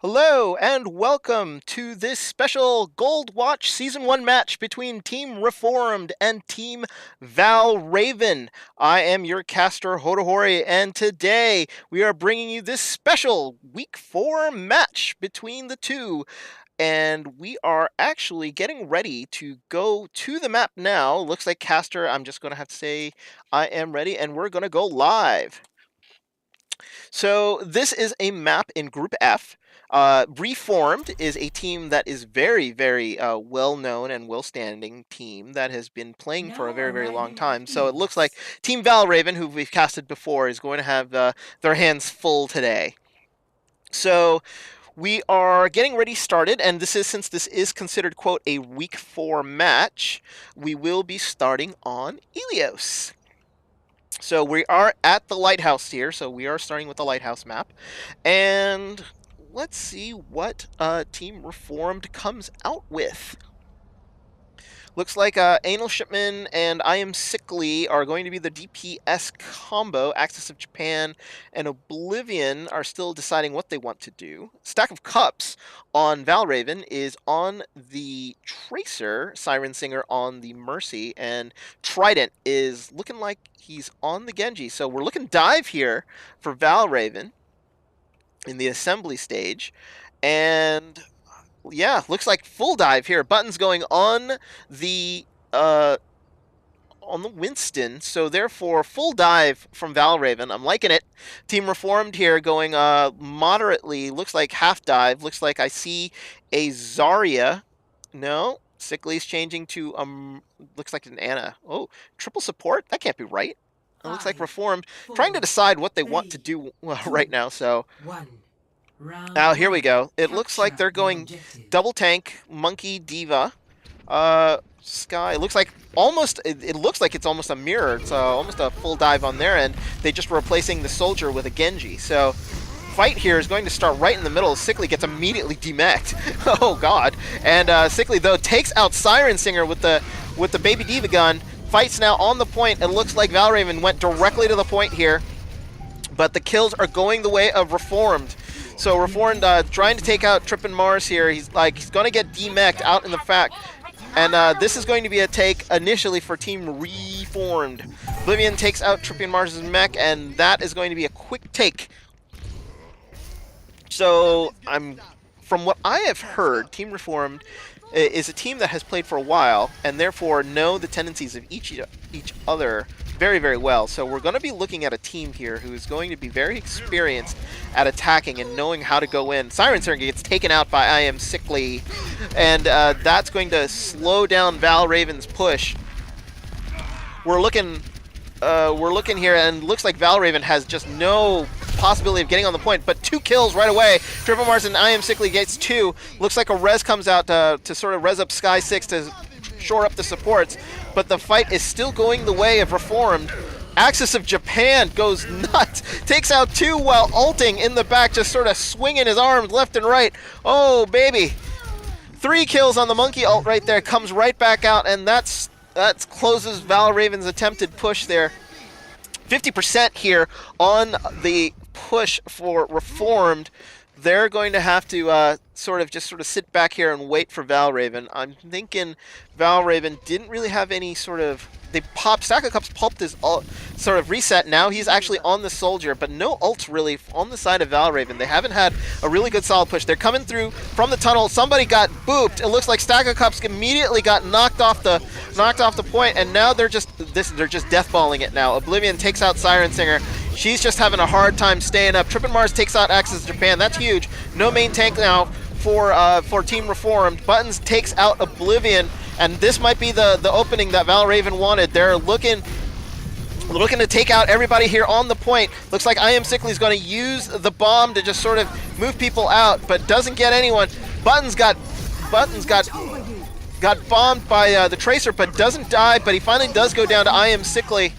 Hello and welcome to this special Goldwatch Season 1 match between Team REEEformed and Team Valravn. I am your caster Hodohori, and today we are bringing you this special Week 4 match between the two. And we are actually getting ready to go to the map now. Looks like caster, I'm just going to have to say I am ready, and we're going to go live. So this is a map in Group F. REEEformed is a team that is very, very well-known and well-standing team that has been playing for a very, very long time. So it looks like Team Valravn, who we've casted before, is going to have their hands full today. So we are getting ready started, and since this is considered, quote, a Week 4 match, we will be starting on Ilios. So we are at the lighthouse here, so we are starting with the lighthouse map. And let's see what Team REEEformed comes out with. Looks like Anal Shipman and I Am Sickly are going to be the DPS combo. Axis of Japan and Oblivion are still deciding what they want to do. Stack of Cups on Valravn is on the Tracer, Siren Singer on the Mercy, and Trident is looking like he's on the Genji. So we're looking dive here for Valravn in the assembly stage, and yeah, looks like full dive here. Buttons going on the Winston, so therefore full dive from Valravn. I'm liking it. Team REEEformed here going moderately. Looks like half dive. Looks like I see a Zarya. No, Sickly's changing to looks like an Anna. Oh, triple support. That can't be right. It looks like REEEformed trying to decide what they want to do right now. So. Now here we go. It looks like they're going double tank, Monkey, Diva, Sky. It looks like it's almost a mirror. It's almost a full dive on their end. They just replacing the soldier with a Genji. So fight here is going to start right in the middle. Sickly gets immediately demeched. Oh god. And Sickly though takes out Siren Singer with the baby Diva gun. Fights now on the point. It looks like Valravn went directly to the point here. But the kills are going the way of REEEformed. So REEEformed trying to take out Trippin' Mars here. He's going to get demeched out in the fact. And this is going to be a take initially for Team REEEformed. Oblivion takes out Trippin' Mars' mech, and that is going to be a quick take. So from what I have heard, Team REEEformed is a team that has played for a while and therefore know the tendencies of each other very, very well. So we're going to be looking at a team here who is going to be very experienced at attacking and knowing how to go in. Siren Singer gets taken out by I Am Sickly, and that's going to slow down Valravn's push. We're looking here, and looks like Valravn has just no possibility of getting on the point, but 2 kills right away. Triple Mars and I Am Sickly gets 2. Looks like a res comes out to sort of res up Sky 6 to shore up the supports, but the fight is still going the way of REEEformed. Axis of Japan goes nuts, takes out 2 while ulting in the back, just sort of swinging his arms left and right. Oh baby, 3 kills on the monkey ult right there, comes right back out, and that closes Valravn's attempted push there. 50% here on the push for REEEformed. They're going to have to sort of sit back here and wait for Valravn. I'm thinking Valravn didn't really have any sort of... They popped, Stack of Cups pulped his ult, sort of reset. Now he's actually on the soldier, but no ults really on the side of Valravn. They haven't had a really good solid push. They're coming through from the tunnel. Somebody got booped. It looks like Stack of Cups immediately got knocked off the point, and now they're just deathballing it now. Oblivion takes out Siren Singer. She's just having a hard time staying up. Trippin' Mars takes out Axis of Japan. That's huge. No main tank now for Team REEEformed. Buttons takes out Oblivion, and this might be the opening that Valravn wanted. They're looking to take out everybody here on the point. Looks like I Am Sickly is going to use the bomb to just sort of move people out, but doesn't get anyone. Buttons got got bombed by the Tracer, but doesn't die, but he finally does go down to I Am Sickly.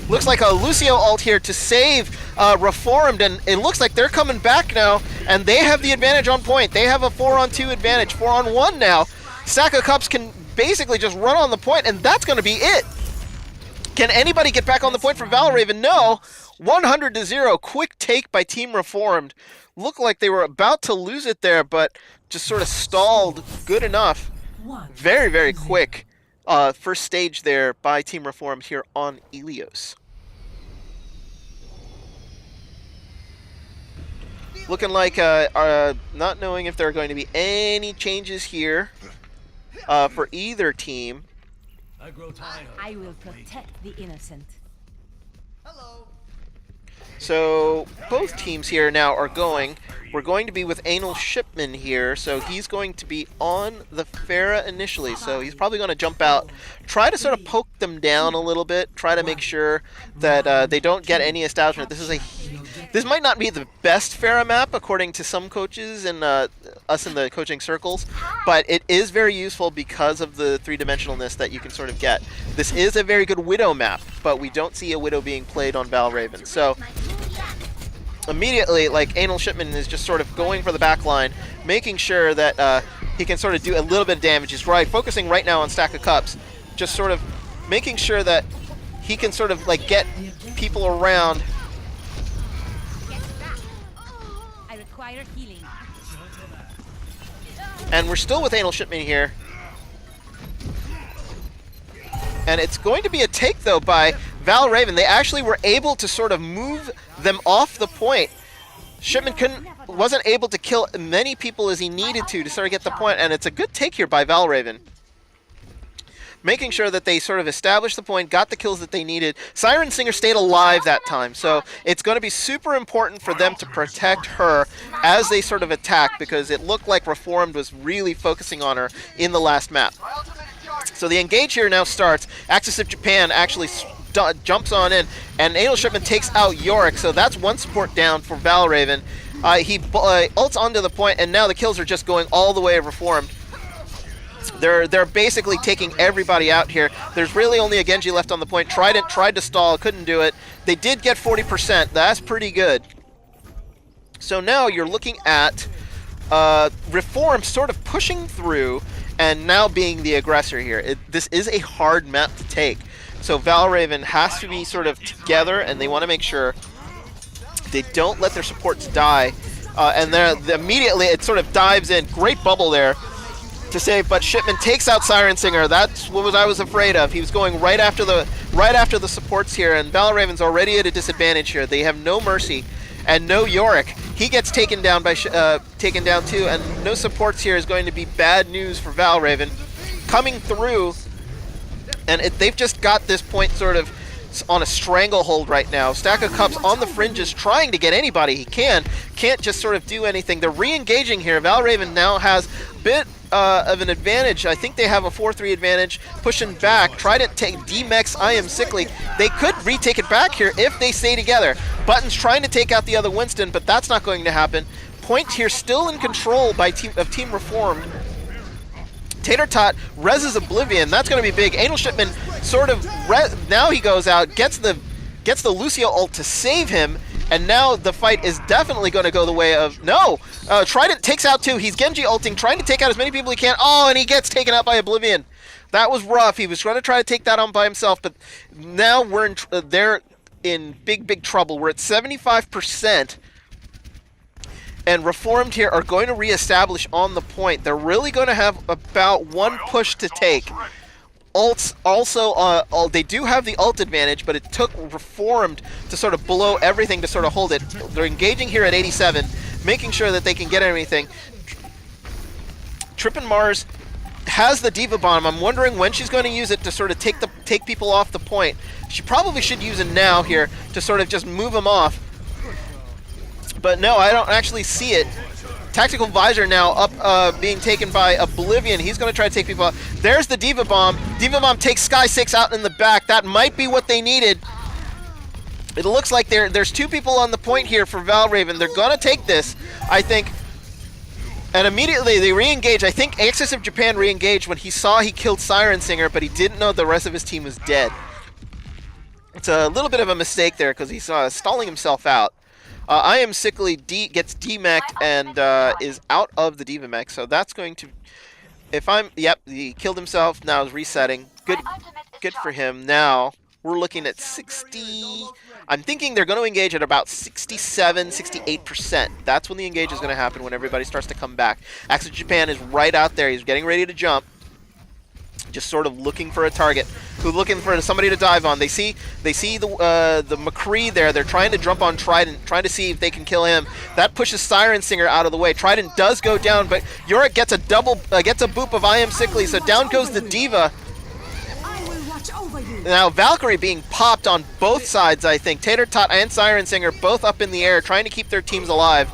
Looks like a Lucio ult here to save Reformed, and it looks like they're coming back now, and they have the advantage on point. They have a 4-on-2 advantage, 4-on-1 now. Stack of Cups can basically just run on the point, and that's going to be it. Can anybody get back on the point from Valravn? No. 100-0. Quick take by Team Reformed. Looked like they were about to lose it there, but just sort of stalled good enough. Very, very quick first stage there by Team Reformed here on Ilios. Looking like not knowing if there are going to be any changes here for either team. I will protect the innocent. Hello. So both teams here now are going. We're going to be with Anal Shipman here, so he's going to be on the Pharah initially. So he's probably going to jump out, try to sort of poke them down a little bit, try to make sure that they don't get any establishment. This might not be the best Pharah map according to some coaches and us in the coaching circles, but it is very useful because of the three-dimensionalness that you can sort of get. This is a very good Widow map, but we don't see a Widow being played on Valravn. So immediately, like, Anal Shipman is just sort of going for the back line, making sure that he can sort of do a little bit of damage. He's focusing right now on Stack of Cups, just sort of making sure that he can sort of, like, get people around. I require healing. And we're still with Anal Shipman here. And it's going to be a take, though, by Valravn. They actually were able to sort of move them off the point. Shipman wasn't able to kill many people as he needed to sort of get the point, and it's a good take here by Valravn. Making sure that they sort of established the point, got the kills that they needed. Siren Singer stayed alive that time, so it's going to be super important for them to protect her as they sort of attack, because it looked like Reformed was really focusing on her in the last map. So the engage here now starts. Axis of Japan actually jumps on in, and Anal Shipman takes out Yorick, so that's one support down for Valravn. He ults onto the point, and now the kills are just going all the way of Reformed. They're basically taking everybody out here. There's really only a Genji left on the point. Trident tried to stall, couldn't do it. They did get 40%. That's pretty good. So now you're looking at Reform sort of pushing through and now being the aggressor here. This is a hard map to take. So Valravn has to be sort of together, and they want to make sure they don't let their supports die. And immediately it sort of dives in. Great bubble there to save, but Shipman takes out Siren Singer. That's what I was afraid of. He was going right after the supports here, and Valravn's already at a disadvantage here. They have no mercy and no Yorick. He gets taken down by taken down too, and no supports here is going to be bad news for Valravn. Coming through, and they've just got this point sort of on a stranglehold right now. Stack of Cups on the fringes, trying to get anybody he can. Can't just sort of do anything. They're re-engaging here. Valravn now has a bit of an advantage. I think they have a 4-3 advantage. Pushing back, try to take D-Mex, I Am Sickly. They could retake it back here if they stay together. Button's trying to take out the other Winston, but that's not going to happen. Point here still in control by Team Reformed. Tater Tot reses Oblivion. That's going to be big. Anal Shipman sort of now he goes out, gets the Lucio ult to save him, and now the fight is definitely going to go the way of Trident takes out two. He's Genji ulting, trying to take out as many people he can. Oh, and he gets taken out by Oblivion. That was rough. He was going to try to take that on by himself, but now they're in big trouble. We're at 75%. And Reformed here are going to reestablish on the point. They're really going to have about one push to take. Ults also, they do have the ult advantage, but it took Reformed to sort of blow everything to sort of hold it. They're engaging here at 87, making sure that they can get everything. Trippin' Mars has the Diva Bomb. I'm wondering when she's going to use it to sort of take people off the point. She probably should use it now here to sort of just move them off. But no, I don't actually see it. Tactical Visor now up, being taken by Oblivion. He's going to try to take people out. There's the Diva Bomb. Diva Bomb takes Sky 6 out in the back. That might be what they needed. It looks like there's two people on the point here for Valravn. They're going to take this, I think. And immediately they re-engage. I think Axis of Japan re-engaged when he saw he killed Siren Singer, but he didn't know the rest of his team was dead. It's a little bit of a mistake there because he's stalling himself out. I Am Sickly gets demeched and is out of the Diva mech, so that's going to... If I'm... Yep, he killed himself, now is resetting. Good for him. Now, we're looking at 60... I'm thinking they're going to engage at about 67, 68%. That's when the engage is going to happen, when everybody starts to come back. Axis of Japan is right out there. He's getting ready to jump. Just sort of looking for a target. Who's looking for somebody to dive on. They see the McCree there. They're trying to jump on Trident, trying to see if they can kill him. That pushes Siren Singer out of the way. Trident does go down, but Yorick gets a boop of I Am Sickly, so down goes the Diva. Now Valkyrie being popped on both sides, I think. Tater Tot and Siren Singer both up in the air, trying to keep their teams alive.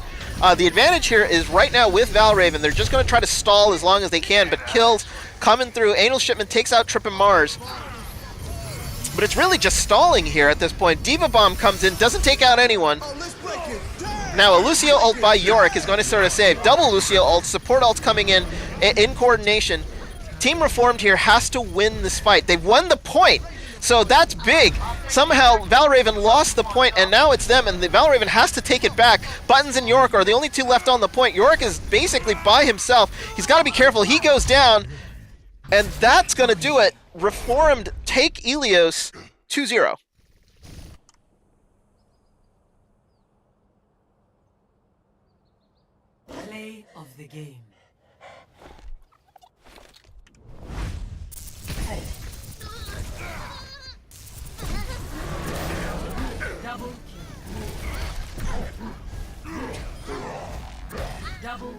The advantage here is right now with Valravn. They're just going to try to stall as long as they can, but kills coming through. Anal Shipment takes out Trip and Mars. But it's really just stalling here at this point. Diva Bomb comes in, doesn't take out anyone. Now a Lucio ult by Yorick is going to sort of save. Double Lucio ult, support ults coming in coordination. Team Reformed here has to win this fight. They've won the point, so that's big. Somehow Valravn lost the point, and now it's them, and the Valravn has to take it back. Buttons and Yorick are the only two left on the point. Yorick is basically by himself. He's got to be careful. He goes down, and that's going to do it. Reformed take Ilios 2-0. Play of the game. Double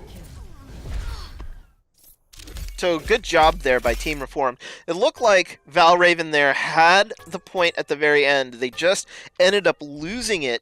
kill. So good job there by Team Reformed. It looked like Valravn there had the point at the very end. They just ended up losing it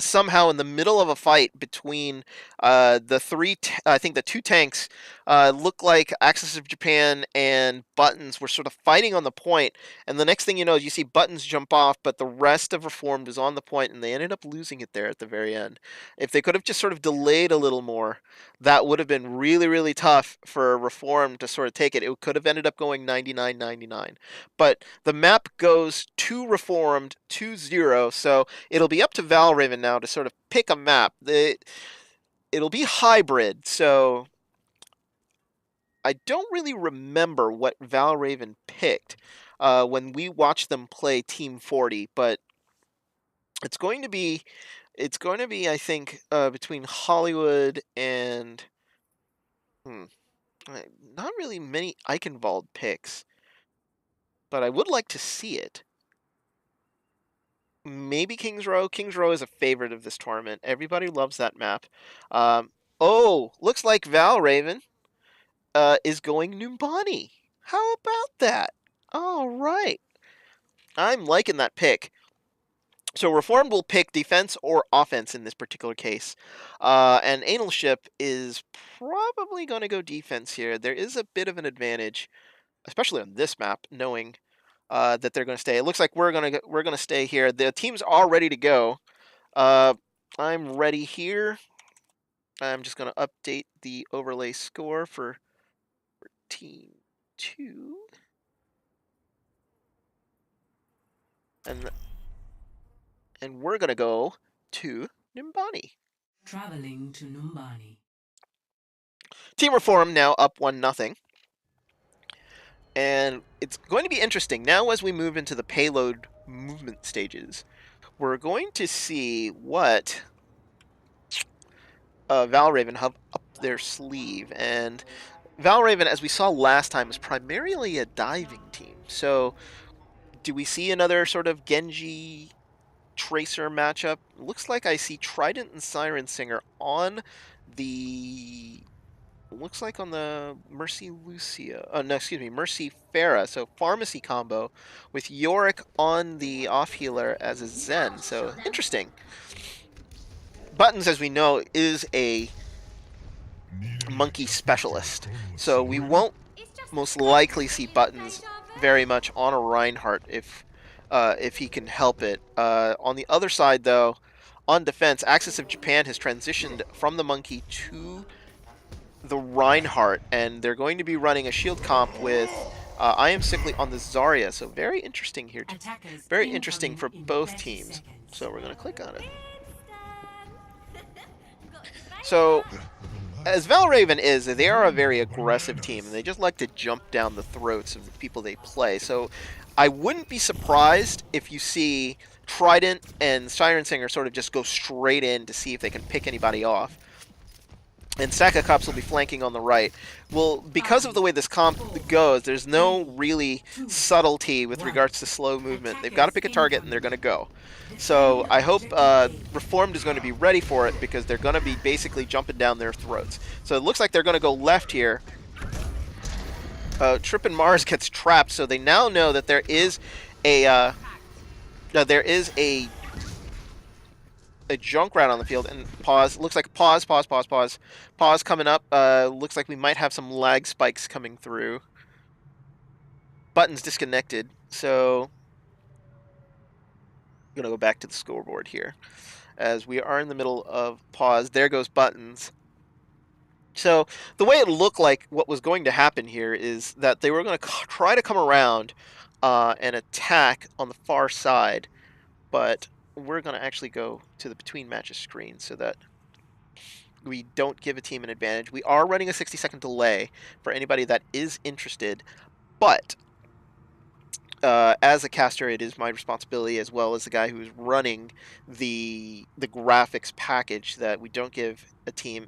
somehow in the middle of a fight between the two tanks. Looked like Axis of Japan and Buttons were sort of fighting on the point, and the next thing you know, you see Buttons jump off, but the rest of Reformed was on the point, and they ended up losing it there at the very end. If they could have just sort of delayed a little more, that would have been really, really tough for Reformed to sort of take it. It could have ended up going 99-99. But the map goes to Reformed 2-0, so it'll be up to Valravn now to sort of pick a map. It'll be hybrid, so I don't really remember what Valravn picked when we watched them play Team 40, but it's going to be, I think, between Hollywood and not really many Eichenwald picks, but I would like to see it. Maybe Kings Row. Kings Row is a favorite of this tournament. Everybody loves that map. Oh, looks like Valravn is going Numbani. How about that? All right. I'm liking that pick. So Reformed will pick defense or offense in this particular case. And Anal Ship is probably going to go defense here. There is a bit of an advantage, especially on this map, knowing that they're going to stay. It looks like we're going to stay here. The team's all ready to go. I'm ready here. I'm just going to update the overlay score for Team 2. And we're going to go to Numbani. Traveling to Numbani. Team Reform now up 1-0. And it's going to be interesting. Now as we move into the payload movement stages, we're going to see what Valravn have up their sleeve. And Valravn, as we saw last time, is primarily a diving team. So do we see another sort of Genji Tracer matchup? Looks like I see Trident and Siren Singer on the... Looks like on the Mercy Lucia. No, excuse me, Mercy Pharah. So pharmacy combo with Yorick on the off healer as a Zen. So interesting. Buttons, as we know, is a monkey specialist. So we won't most likely see Buttons very much on a Reinhardt if he can help it. On the other side, though, on defense, Axis of Japan has transitioned from the monkey to the Reinhardt, and they're going to be running a shield comp with I Am Sickly on the Zarya. So very interesting here. Very interesting for both teams. So we're going to click on it. So, as Valravn is, they are a very aggressive team, and they just like to jump down the throats of the people they play. So, I wouldn't be surprised if you see Trident and Siren Singer sort of just go straight in to see if they can pick anybody off. And Saka Cups will be flanking on the right. Well, because of the way this comp goes, there's no really subtlety with regards to slow movement. They've got to pick a target, and they're going to go. So I hope Reformed is going to be ready for it, because they're going to be basically jumping down their throats. So it looks like they're going to go left here. Trippin' Mars gets trapped, so they now know that there is a Junkrat on the field. And pause. Looks like pause coming up. Looks like we might have some lag spikes coming through. Button's disconnected, so I'm gonna go back to the scoreboard here, as we are in the middle of pause. There goes Buttons. So the way it looked like what was going to happen here is that they were going to try to come around and attack on the far side, but we're going to actually go to the between matches screen so that we don't give a team an advantage. We are running a 60-second delay for anybody that is interested, but as a caster, it is my responsibility, as well as the guy who is running the graphics package, that we don't give a team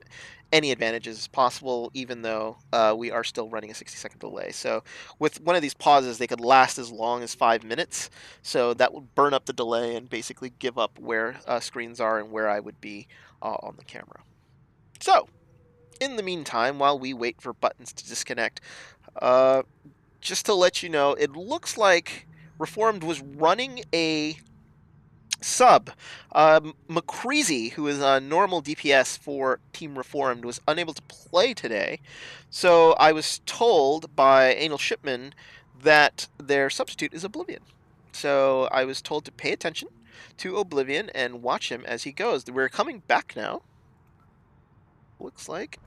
any advantages as possible, even though we are still running a 60-second delay. So with one of these pauses, they could last as long as 5 minutes. So that would burn up the delay and basically give up where screens are and where I would be on the camera. So in the meantime, while we wait for Buttons to disconnect, just to let you know, it looks like Reformed was running a sub. McCreasy, who is a normal DPS for Team Reformed, was unable to play today. So I was told by Anal Shipman that their substitute is Oblivion. So I was told to pay attention to Oblivion and watch him as he goes. We're coming back now, looks like.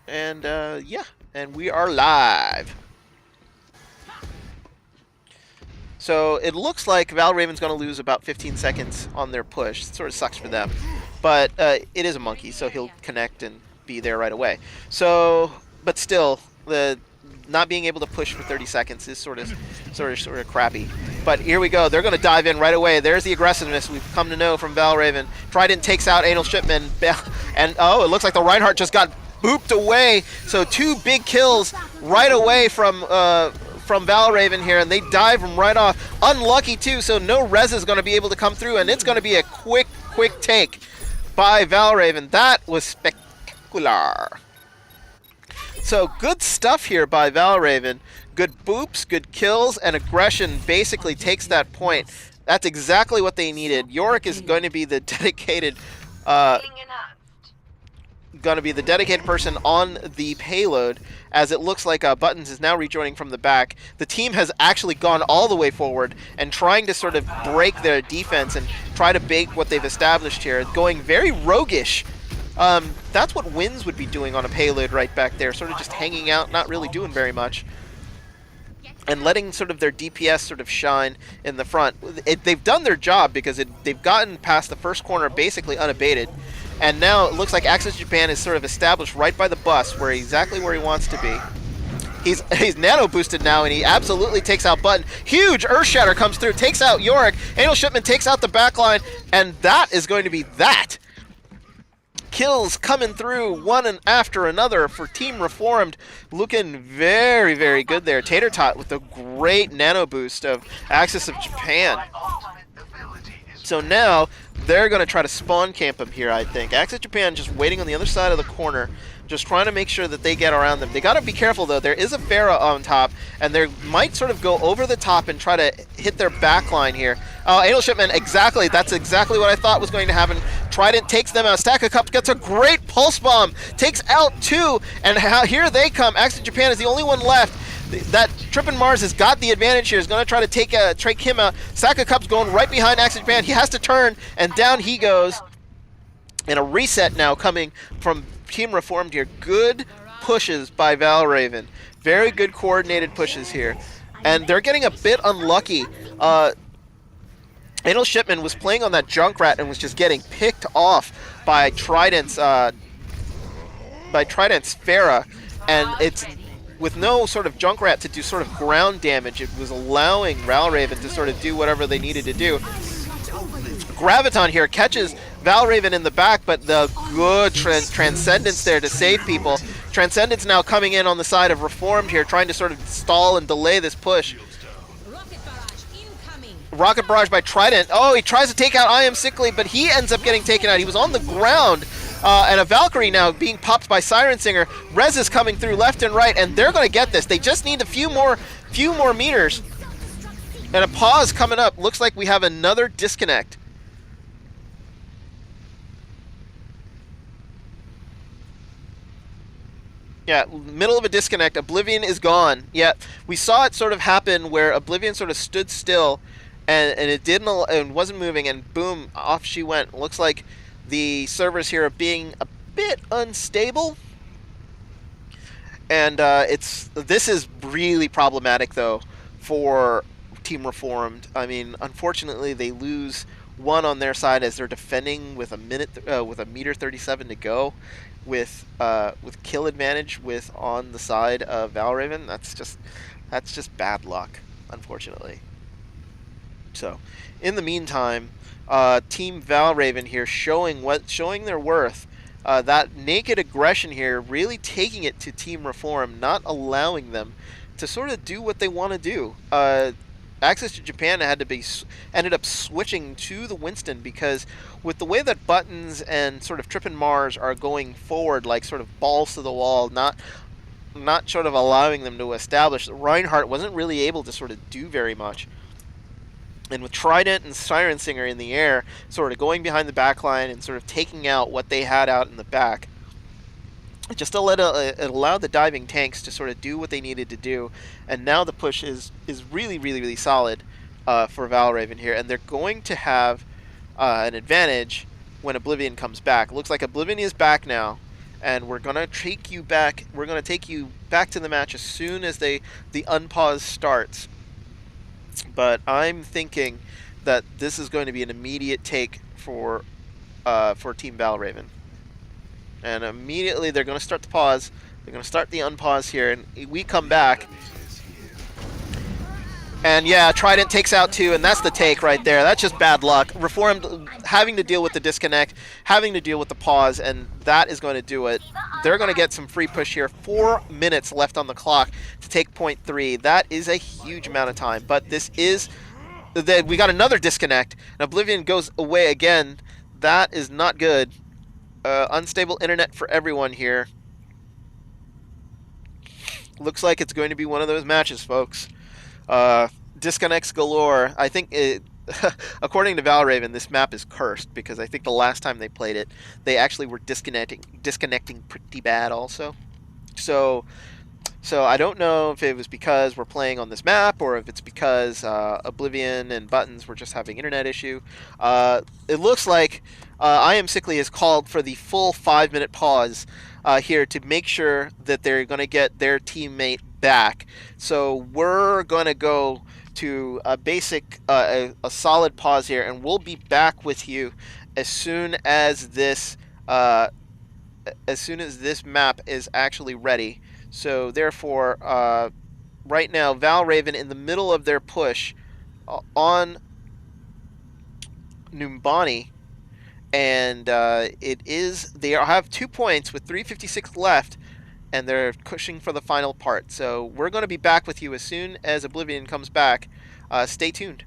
And yeah, and we are live. So it looks like Valravn's going to lose about 15 seconds on their push. It sort of sucks for them. But it is a monkey, so he'll connect and be there right away. So, but still, the not being able to push for 30 seconds is sort of crappy. But here we go. They're going to dive in right away. There's the aggressiveness we've come to know from Valravn. Trident takes out Anal Shipman. And, oh, it looks like the Reinhardt just got booped away. So 2 big kills right away from Valravn here, and they dive him right off. Unlucky too, so no res is going to be able to come through, and it's going to be a quick take by Valravn. That was spectacular. So good stuff here by Valravn. Good boops, good kills, and aggression basically takes that point. That's exactly what they needed. Yorick is going to be the dedicated person on the payload, as it looks like Buttons is now rejoining from the back. The team has actually gone all the way forward and trying to sort of break their defense and try to bake what they've established here, going very roguish. That's what Wins would be doing on a payload right back there, sort of just hanging out, not really doing very much, and letting sort of their DPS sort of shine in the front. They've done their job, because they've gotten past the first corner basically unabated. And now it looks like Access Japan is sort of established right by the bus, exactly where he wants to be. He's nano boosted now, and he absolutely takes out Button. Huge Earthshatter comes through, takes out Yorick. Anal Shipman takes out the backline, and that is going to be that. Kills coming through one and after another for Team Reformed, looking very, very good there. Tater Tot with the great nano boost of Access of Japan. So now they're going to try to spawn camp him here, I think. Access Japan just waiting on the other side of the corner, just trying to make sure that they get around them. They got to be careful, though. There is a Pharah on top, and they might sort of go over the top and try to hit their back line here. Oh, Anal Shipman, exactly. That's exactly what I thought was going to happen. Trident takes them out. Stack of Cups gets a great pulse bomb, takes out 2, and here they come. Access Japan is the only one left. That Trippin' Mars has got the advantage here. Is going to try to take him out. Stack of Cups going right behind Access Japan. He has to turn, and down he goes. And a reset now coming from Team Reformed here. Good pushes by Valravn. Very good coordinated pushes here. And they're getting a bit unlucky. Anil Shipman was playing on that Junkrat and was just getting picked off by Trident's Pharah, and it's with no sort of Junkrat to do sort of ground damage. It was allowing Valravn to sort of do whatever they needed to do. Graviton here catches Valravn in the back, but the good Transcendence there to save people. Transcendence now coming in on the side of Reformed here, trying to sort of stall and delay this push. Rocket Barrage by Trident. Oh, he tries to take out I Am Sickly, but he ends up getting taken out. He was on the ground. And a Valkyrie now being popped by Siren Singer. Rez is coming through left and right, and they're going to get this. They just need a few more meters. And a pause coming up. Looks like we have another disconnect. Yeah, middle of a disconnect. Oblivion is gone. Yeah, we saw it sort of happen where Oblivion sort of stood still, and it didn't and wasn't moving, and boom, off she went. Looks like the servers here are being a bit unstable, and this is really problematic though for Team Reformed. I mean, unfortunately, they lose one on their side as they're defending with a meter 37 to go. With kill advantage on the side of Valravn. That's just bad luck, unfortunately. So, in the meantime, Team Valravn here showing their worth. That naked aggression here, really taking it to Team Reform, not allowing them to sort of do what they want to do. Access to Japan ended up switching to the Winston because with the way that Buttons and sort of Trip and Mars are going forward, like sort of balls to the wall, not sort of allowing them to establish, Reinhardt wasn't really able to sort of do very much. And with Trident and Siren Singer in the air, sort of going behind the back line and sort of taking out what they had out in the back, it just it allowed the diving tanks to sort of do what they needed to do, and now the push is really, really, really solid for Valravn here, and they're going to have an advantage when Oblivion comes back. It looks like Oblivion is back now, and we're gonna take you back. We're gonna take you back to the match as soon as the unpause starts. But I'm thinking that this is going to be an immediate take for Team Valravn. And immediately they're going to start the pause. They're going to start the unpause here, and we come back. And yeah, Trident takes out two, and that's the take right there. That's just bad luck. Reformed having to deal with the disconnect, having to deal with the pause, and that is going to do it. They're going to get some free push here. 4 minutes left on the clock to take point 3. That is a huge amount of time, but this is... we got another disconnect, and Oblivion goes away again. That is not good. Unstable internet for everyone here. Looks like it's going to be one of those matches, folks. Disconnects galore. I think, according to Valravn, this map is cursed because I think the last time they played it, they actually were disconnecting pretty bad also. So I don't know if it was because we're playing on this map or if it's because Oblivion and Buttons were just having internet issue. It looks like I Am Sickly has called for the full 5-minute pause here to make sure that they're going to get their teammate back. So we're going to go to a basic, a solid pause here, and we'll be back with you as soon as this map is actually ready. So therefore, right now, Valravn in the middle of their push on Numbani, and they have 2 points with 3:56 left, and they're pushing for the final part. So we're going to be back with you as soon as Oblivion comes back. Stay tuned.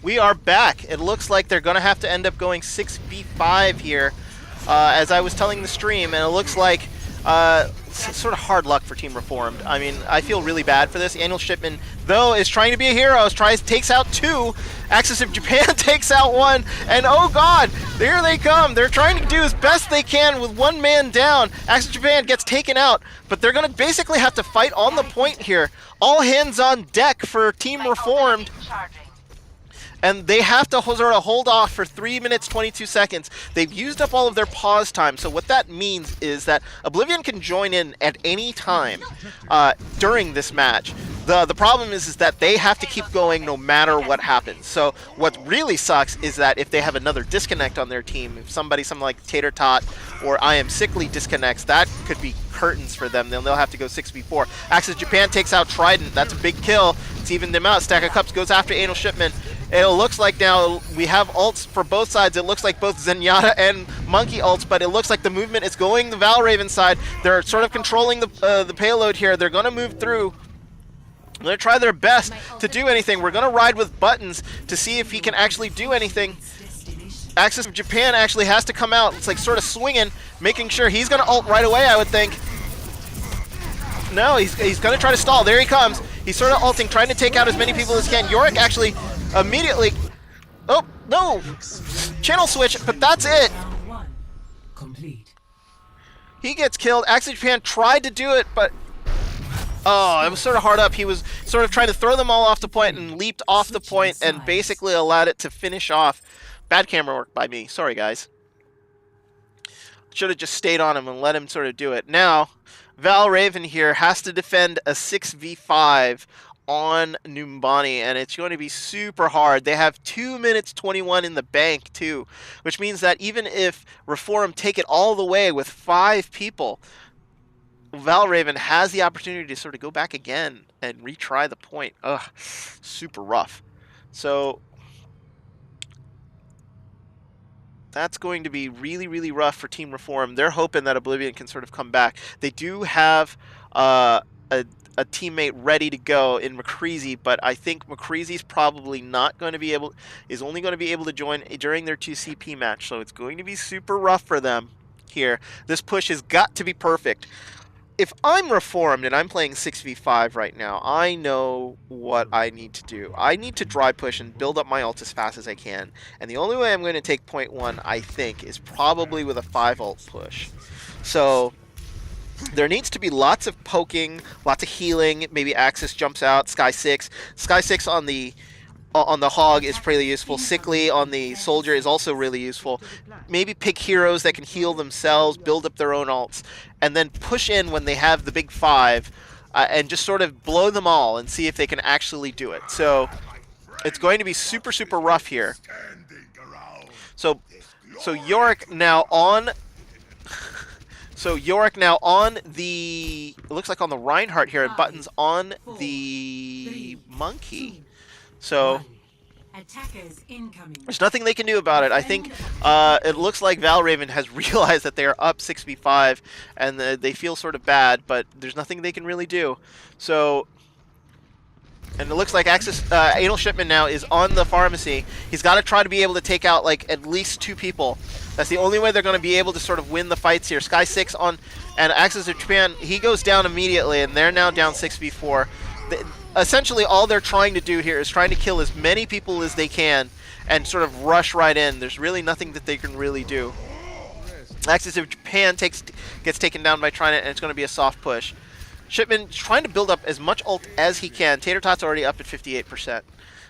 we are back. It looks like they're going to have to end up going 6v5 here, as I was telling the stream, and it looks like sort of hard luck for Team Reformed. I mean, I feel really bad for this. Annual Shipman, though, is trying to be a hero. Takes out 2. Axis of Japan takes out 1. And oh god, there they come. They're trying to do as best they can with 1 man down. Axis of Japan gets taken out, but they're going to basically have to fight on the point here. All hands on deck for Team Reformed. And they have to sort of hold off for 3 minutes, 22 seconds. They've used up all of their pause time, so what that means is that Oblivion can join in at any time during this match. The problem is that they have to keep going no matter what happens. So what really sucks is that if they have another disconnect on their team, if something like Tater Tot or I Am Sickly disconnects, that could be curtains for them. They'll have to go 6v4. Axis Japan takes out Trident. That's a big kill. It's evened them out. Stack of Cups goes after Anal Shipman. It looks like now we have ults for both sides. It looks like both Zenyatta and Monkey ults, but it looks like the movement is going the Valravn side. They're sort of controlling the payload here. They're going to move through. They're going to try their best to do anything. We're going to ride with Buttons to see if he can actually do anything. Axis of Japan actually has to come out. It's like sort of swinging, making sure he's going to ult right away, I would think. No, he's going to try to stall. There he comes. He's sort of ulting, trying to take out as many people as he can. Yorick actually immediately... Oh, no! Channel switch, but that's it! He gets killed. Axis of Japan tried to do it, but... Oh, it was sort of hard up. He was sort of trying to throw them all off the point and leaped off the point and basically allowed it to finish off. Bad camera work by me. Sorry, guys. Should have just stayed on him and let him sort of do it. Now, Valravn here has to defend a 6v5 on Numbani, and it's going to be super hard. They have 2 minutes 21 in the bank, too, which means that even if Reform take it all the way with 5 people, Valravn has the opportunity to sort of go back again and retry the point. Ugh, super rough. So that's going to be really, really rough for Team Reform. They're hoping that Oblivion can sort of come back. They do have a teammate ready to go in McCreasy, but I think McCreasy's probably not going to be able, is only going to be able to join during their 2 CP match. So it's going to be super rough for them here. This push has got to be perfect. If I'm Reformed and I'm playing 6v5 right now, I know what I need to do. I need to dry push and build up my ult as fast as I can. And the only way I'm going to take point 1, I think, is probably with a 5 ult push. So there needs to be lots of poking, lots of healing. Maybe Axis jumps out, Sky 6. Sky 6 on the Hog is pretty useful. Sickly on the Soldier is also really useful. Maybe pick heroes that can heal themselves, build up their own ults, and then push in when they have the big 5 and just sort of blow them all and see if they can actually do it. So it's going to be super, super rough here. So Yorick now on... So Yorick now on the... It looks like on the Reinhardt here, and Buttons on the Monkey. So there's nothing they can do about it. I think it looks like Valravn has realized that they are up 6v5 and they feel sort of bad, but there's nothing they can really do. So, and it looks like Anal Shipman now is on the pharmacy. He's got to try to be able to take out like at least 2 people. That's the only way they're going to be able to sort of win the fights here. Sky 6 on, and Axis of Japan, he goes down immediately, and they're now down 6v4. Essentially, all they're trying to do here is trying to kill as many people as they can and sort of rush right in. There's really nothing that they can really do. Axis of Japan gets taken down by Trident, and it's going to be a soft push. Shipman trying to build up as much ult as he can. Tater Tot's already up at 58%.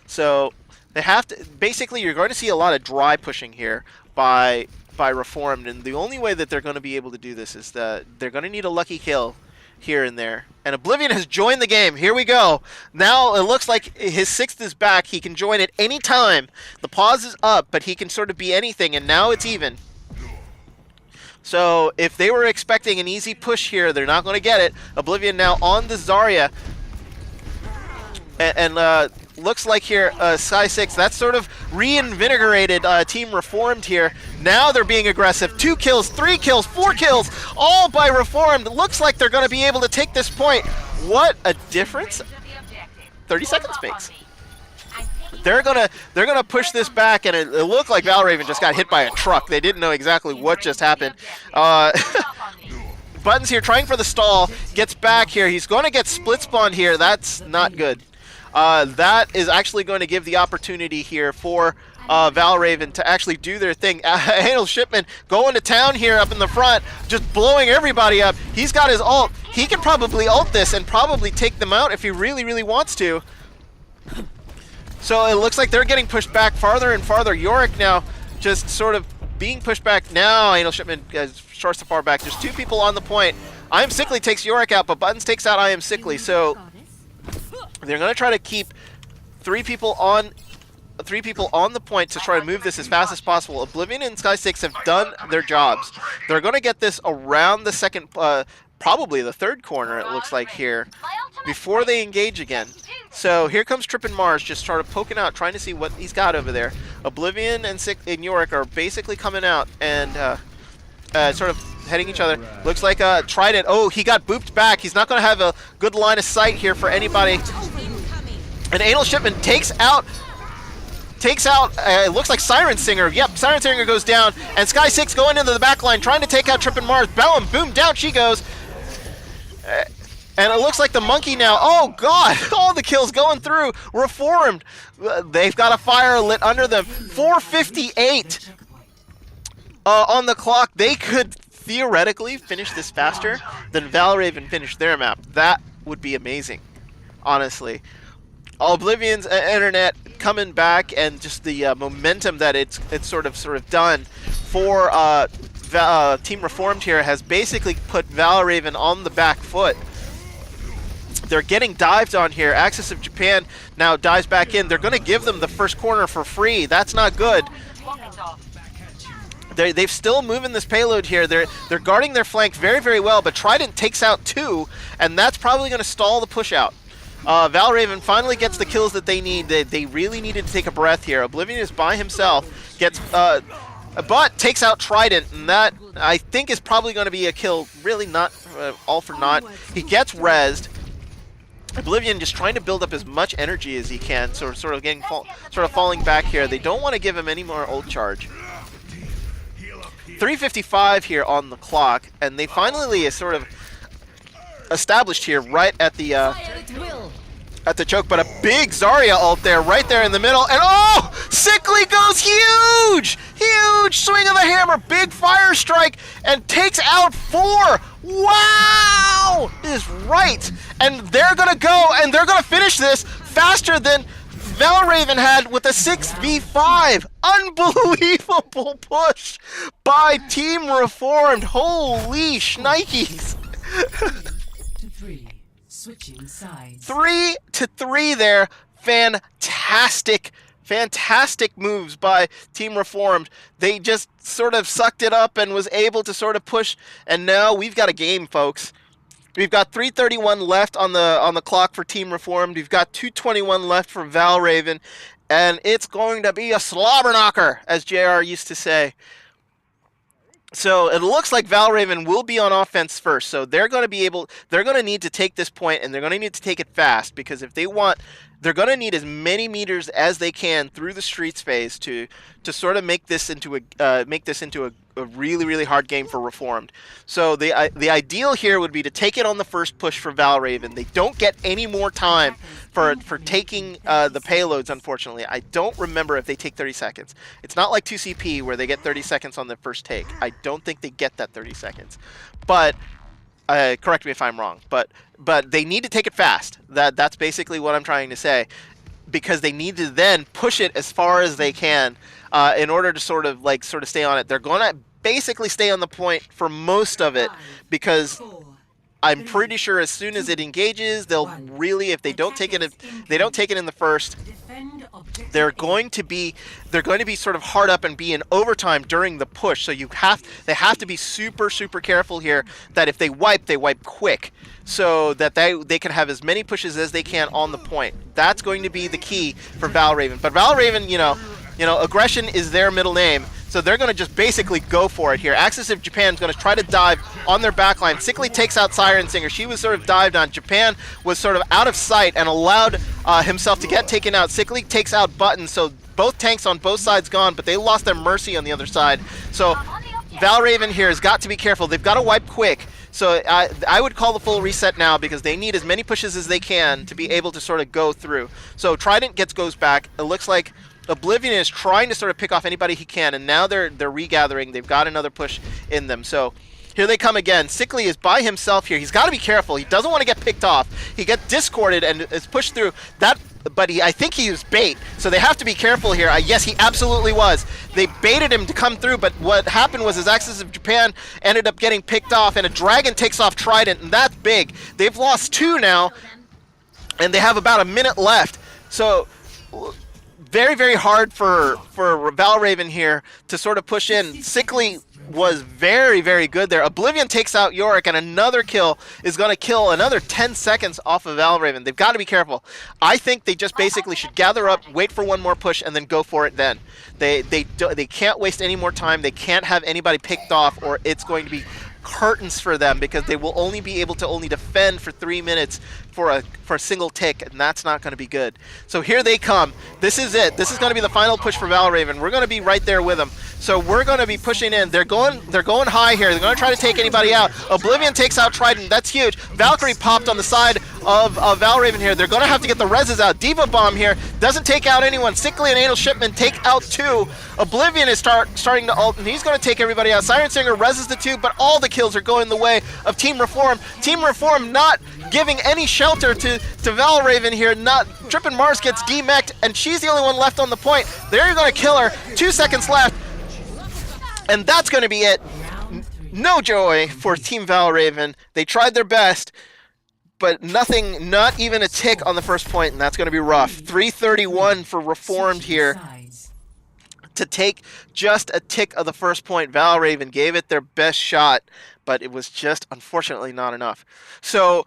So they have to... Basically, you're going to see a lot of dry pushing here by Reformed, and the only way that they're going to be able to do this is that they're going to need a lucky kill here and there. And Oblivion has joined the game. Here we go. Now it looks like his 6th is back. He can join at any time. The pause is up, but he can sort of be anything, and now it's even. So if they were expecting an easy push here, they're not going to get it. Oblivion now on the Zarya. And looks like here, Sky 6, that's sort of reinvigorated Team Reformed here. Now they're being aggressive. 2 kills, 3 kills, 4 kills, all by Reformed. Looks like they're going to be able to take this point. What a difference 30 seconds makes. they're gonna push this back, and it looked like Valravn just got hit by a truck. They didn't know exactly what just happened. Buttons here trying for the stall, gets back here. He's going to get split spawned here. That's not good. That is actually going to give the opportunity here for Valravn to actually do their thing. Anal Shipman going to town here up in the front, just blowing everybody up. He's got his ult. He can probably ult this and probably take them out if he really, really wants to. So it looks like they're getting pushed back farther and farther. Yorick now just sort of being pushed back now. Anal Shipman shorts the far back. There's two people on the point. I Am Sickly takes Yorick out, but Buttons takes out I Am Sickly. So they're going to try to keep three people on the point to try to move this as fast as possible. Oblivion and Sky6 have done their jobs. They're going to get this around the second, probably the third corner, it looks like here, before they engage again. So here comes Trippin' Mars, just sort of poking out, trying to see what he's got over there. Oblivion and Yorick are basically coming out and sort of heading each other. Looks like Trident. Oh, he got booped back. He's not going to have a good line of sight here for anybody. And Anal Shipman takes out, it looks like Siren Singer. Yep, Siren Singer goes down. And Sky6 going into the back line, trying to take out Trippin' Mars. Bellum, boom, down she goes. And it looks like the monkey now. Oh, God, all the kills going through. Reformed. They've got a fire lit under them. 4:58 on the clock. They could theoretically finish this faster than Valravn finished their map. That would be amazing, honestly. Oblivion's internet coming back, and just the momentum that it's sort of done for Team Reformed here has basically put Valravn on the back foot. They're getting dived on here. Axis of Japan now dives back in. They're going to give them the first corner for free. That's not good. They've still moving this payload here. They're guarding their flank very, very well, but Trident takes out two, and that's probably going to stall the push out. Valravn finally gets the kills that they need. They really needed to take a breath here. Oblivion is by himself, gets but takes out Trident, and that I think is probably going to be a kill. Really not all for naught. He gets rezzed. Oblivion just trying to build up as much energy as he can, sort of getting falling back here. They don't want to give him any more ult charge. 3:55 here on the clock, and they finally is sort of established here right at the choke, but a big Zarya ult there, right there in the middle, and oh! Sickly goes huge! Huge swing of the hammer, big fire strike, and takes out 4! Wow! Is right! And they're gonna go, and they're gonna finish this faster than Valravn had with a 6v5. Unbelievable push by Team Reformed. Holy shnikes! 3, switching sides. 3-3 there. Fantastic moves by Team Reformed. They just sort of sucked it up and was able to sort of push. And now we've got a game, folks. We've got 3:31 left on the clock for Team Reformed. We've got 2:21 left for Valravn, and it's going to be a slobber knocker, as JR used to say. So it looks like Valravn will be on offense first. So they're going to need to take this point, and they're going to need to take it fast, because if they want, they're going to need as many meters as they can through the street space to sort of make this into a really, really hard game for Reformed. So the ideal here would be to take it on the first push for Valravn. They don't get any more time for taking the payloads, unfortunately. I don't remember if they take 30 seconds. It's not like 2CP where they get 30 seconds on the first take. I don't think they get that 30 seconds. But correct me if I'm wrong. But they need to take it fast. That's basically what I'm trying to say, because they need to then push it as far as they can in order to sort of stay on it. They're going to basically stay on the point for most of it, because I'm pretty sure as soon as it engages, they'll really, if they don't take it in the first, they're going to be sort of hard up and be in overtime during the push. So they have to be super, super careful here that if they wipe quick, so that they can have as many pushes as they can on the point. That's going to be the key for Valravn. But Valravn, you know, aggression is their middle name. So they're going to just basically go for it here. Axis of Japan is going to try to dive on their backline. Sickly takes out Siren Singer. She was sort of dived on. Japan was sort of out of sight and allowed himself to get taken out. Sickly takes out Button, so both tanks on both sides gone, but they lost their Mercy on the other side. So Valravn here has got to be careful. They've got to wipe quick. So I would call the full reset now because they need as many pushes as they can to be able to sort of go through. So Trident goes back. It looks like Oblivion is trying to sort of pick off anybody he can, and now they're regathering. They've got another push in them. So here they come again. Sickly is by himself here. He's got to be careful. He doesn't want to get picked off. He gets discorded and is pushed through. But I think he used bait, so they have to be careful here. Yes, he absolutely was. They baited him to come through, but what happened was his Axis of Japan ended up getting picked off, and a Dragon takes off Trident, and that's big. They've lost 2 now, and they have about a minute left. So very, very hard for Valravn here to sort of push in. Sickly was very, very good there. Oblivion takes out Yorick, and another kill is going to kill another 10 seconds off of Valravn. They've got to be careful. I think they just basically should gather up, wait for one more push, and then go for it then. They can't waste any more time. They can't have anybody picked off, or it's going to be curtains for them, because they will only be able to only defend for 3 minutes for a single tick, and that's not going to be good. So here they come. This is it. This is going to be the final push for Valravn. We're going to be right there with them. So we're going to be pushing in. They're going high here. They're going to try to take anybody out. Oblivion takes out Trident. That's huge. Valkyrie popped on the side of Valravn here. They're going to have to get the reses out. Diva Bomb here doesn't take out anyone. Sickly and Anal Shipment take out 2. Oblivion is starting to ult, and he's going to take everybody out. Siren Singer reses the 2, but all the kills are going the way of Team Reform. Team Reform not giving any shelter to Valravn here. Drippin' Mars gets demech'd, and she's the only one left on the point. They're going to kill her. 2 seconds left. And that's going to be it. No joy for Team Valravn. They tried their best, but nothing, not even a tick on the first point, and that's going to be rough. 331 for Reformed here to take just a tick of the first point. Valravn gave it their best shot, but it was just unfortunately not enough. So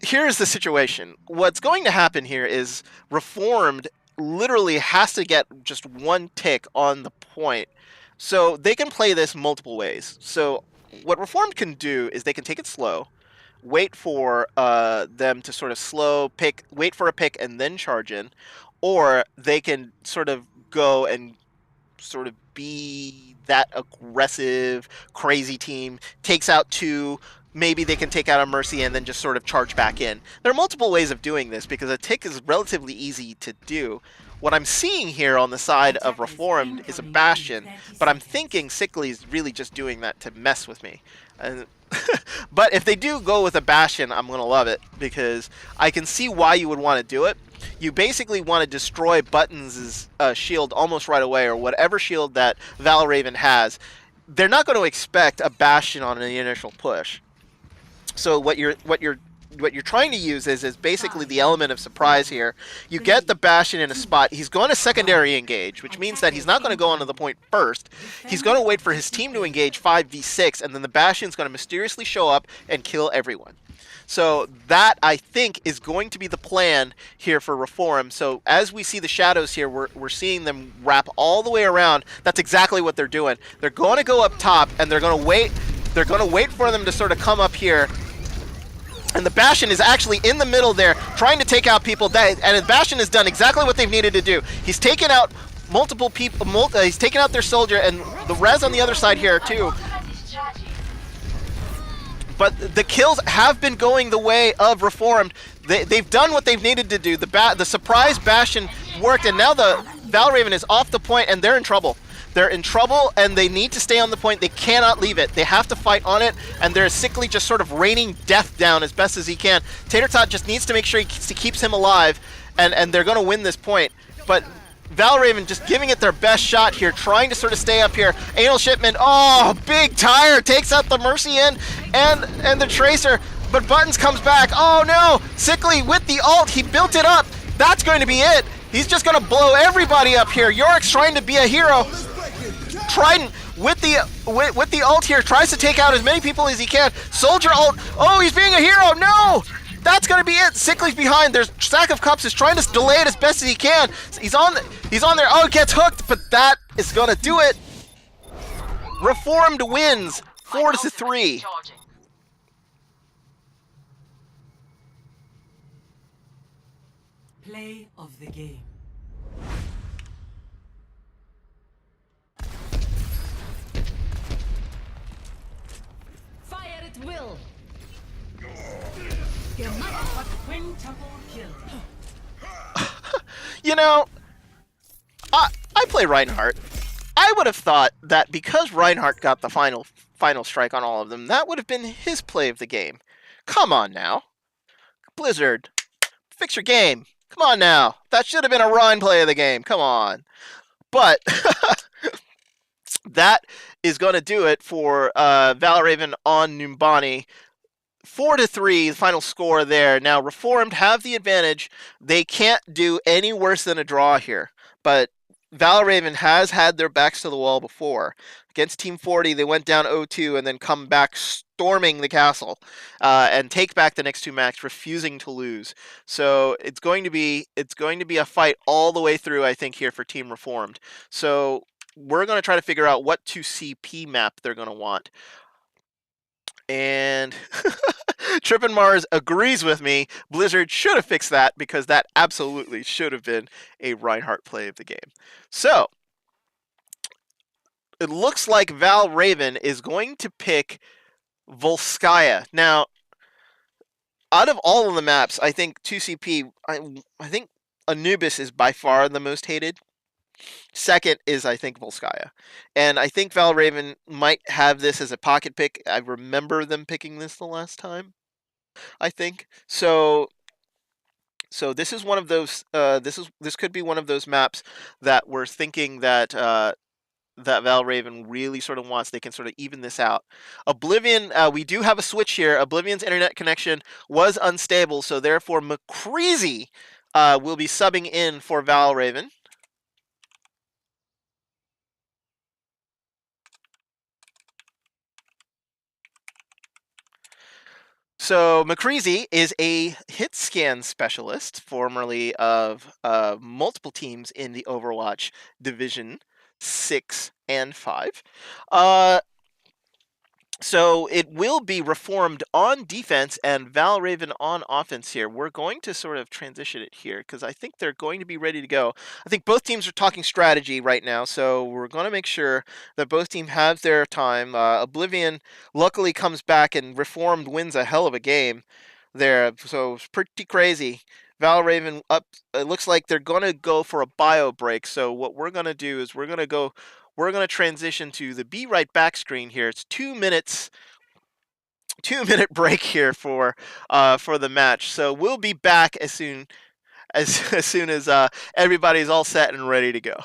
here's the situation. What's going to happen here is Reformed literally has to get just 1 tick on the point. So they can play this multiple ways. So what Reformed can do is they can take it slow, wait for them to sort of wait for a pick and then charge in, or they can sort of go and sort of be that aggressive, crazy team, takes out 2, maybe they can take out a Mercy and then just sort of charge back in. There are multiple ways of doing this because a tick is relatively easy to do. What I'm seeing here on the side of Reformed is a Bastion, but I'm thinking Sickly is really just doing that to mess with me. But if they do go with a Bastion, I'm going to love it, because I can see why you would want to do it. You basically want to destroy Buttons' shield almost right away, or whatever shield that Valravn has. They're not going to expect a Bastion on the initial push. So what you're trying to use is basically the element of surprise here. You get the Bastion in a spot. He's going to secondary engage, which means that he's not going to go onto the point first. He's going to wait for his team to engage 5v6, and then the Bastion's going to mysteriously show up and kill everyone. So that, I think, is going to be the plan here for Reform. So as we see the shadows here, we're seeing them wrap all the way around. That's exactly what they're doing. They're going to go up top, and they're going to wait. They're going to wait for them to sort of come up here. And the Bastion is actually in the middle there, trying to take out people. And the Bastion has done exactly what they've needed to do. He's taken out multiple people. He's taken out their soldier, and the res on the other side here too. But the kills have been going the way of Reformed. They've done what they've needed to do. The surprise Bastion worked, and now the Valravn is off the point, and they're in trouble. They're in trouble, and they need to stay on the point. They cannot leave it. They have to fight on it, and they're Sickly just sort of raining death down as best as he can. Tater Tot just needs to make sure he keeps him alive, and they're going to win this point. But Valravn just giving it their best shot here, trying to sort of stay up here. Anal Shipment, oh, big tire, takes out the Mercy in, and the Tracer, but Buttons comes back. Oh no, Sickly with the ult, he built it up. That's going to be it. He's just going to blow everybody up here. Yorick's trying to be a hero. Trident with the ult here tries to take out as many people as he can. Soldier ult. Oh, he's being a hero. No, that's gonna be it. Sickly's behind. There's Sack of Cups is trying to delay it as best as he can. He's on there. Oh, it gets hooked, but that is gonna do it. Reformed wins 4-3. Play of the game. Fire at will. Quintuple kill. You know, I play Reinhardt. I would have thought that because Reinhardt got the final strike on all of them, that would have been his play of the game. Come on now. Blizzard, fix your game. Come on now. That should have been a Rein play of the game. Come on. But that is going to do it for Valravn on Numbani. 4-3, the final score there. Now, Reformed have the advantage. They can't do any worse than a draw here. But Valravn has had their backs to the wall before. Against Team 40, they went down 0-2 and then come back storming the castle and take back the next two maps, refusing to lose. So it's going to be a fight all the way through, I think, here for Team Reformed. So we're going to try to figure out what 2CP map they're going to want. And Trippin' Mars agrees with me. Blizzard should have fixed that because that absolutely should have been a Reinhardt play of the game. So it looks like Valravn is going to pick Volskaya. Now, out of all of the maps, I think 2CP, I think Anubis is by far the most hated. Second is, I think, Volskaya. And I think Valravn might have this as a pocket pick. I remember them picking this the last time, I think. So this is one of those. This could be one of those maps that we're thinking that that Valravn really sort of wants. They can sort of even this out. Oblivion, we do have a switch here. Oblivion's internet connection was unstable, so therefore McCreasy will be subbing in for Valravn. So McCreasy is a hit scan specialist, formerly of multiple teams in the Overwatch Division 6 and 5. So it will be Reformed on defense and Valravn on offense here. We're going to sort of transition it here because I think they're going to be ready to go. I think both teams are talking strategy right now, so we're going to make sure that both teams have their time. Oblivion luckily comes back and Reformed wins a hell of a game there, so it's pretty crazy. Valravn up. It looks like they're going to go for a bio break, so what we're going to do is we're going to transition to the Be Right Back screen here. It's 2 minutes, 2-minute break here for the match. So we'll be back as soon as everybody's all set and ready to go.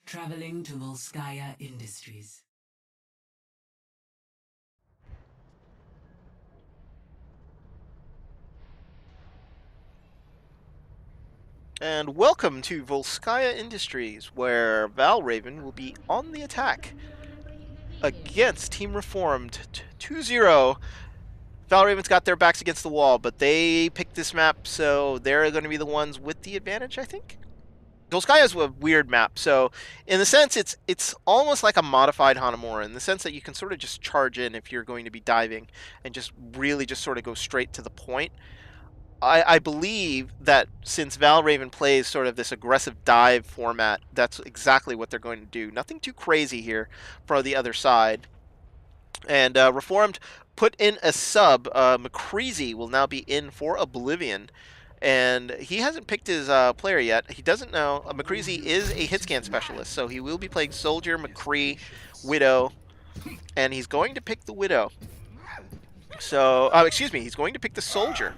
Traveling to Volskaya Industries. And welcome to Volskaya Industries, where Valravn will be on the attack against Team Reformed 2-0. Valravn's got their backs against the wall, but they picked this map, so they're going to be the ones with the advantage, I think. Volskaya is a weird map, so in the sense it's almost like a modified Hanamura, in the sense that you can sort of just charge in if you're going to be diving and just really just sort of go straight to the point. I believe that since Valravn plays sort of this aggressive dive format, that's exactly what they're going to do. Nothing too crazy here for the other side. And Reformed put in a sub. McCreasy will now be in for Oblivion. And he hasn't picked his player yet. He doesn't know. McCreasy is a hit scan specialist, so he will be playing Soldier, McCree, Widow, and he's going to pick the Widow. So, excuse me, he's going to pick the Soldier.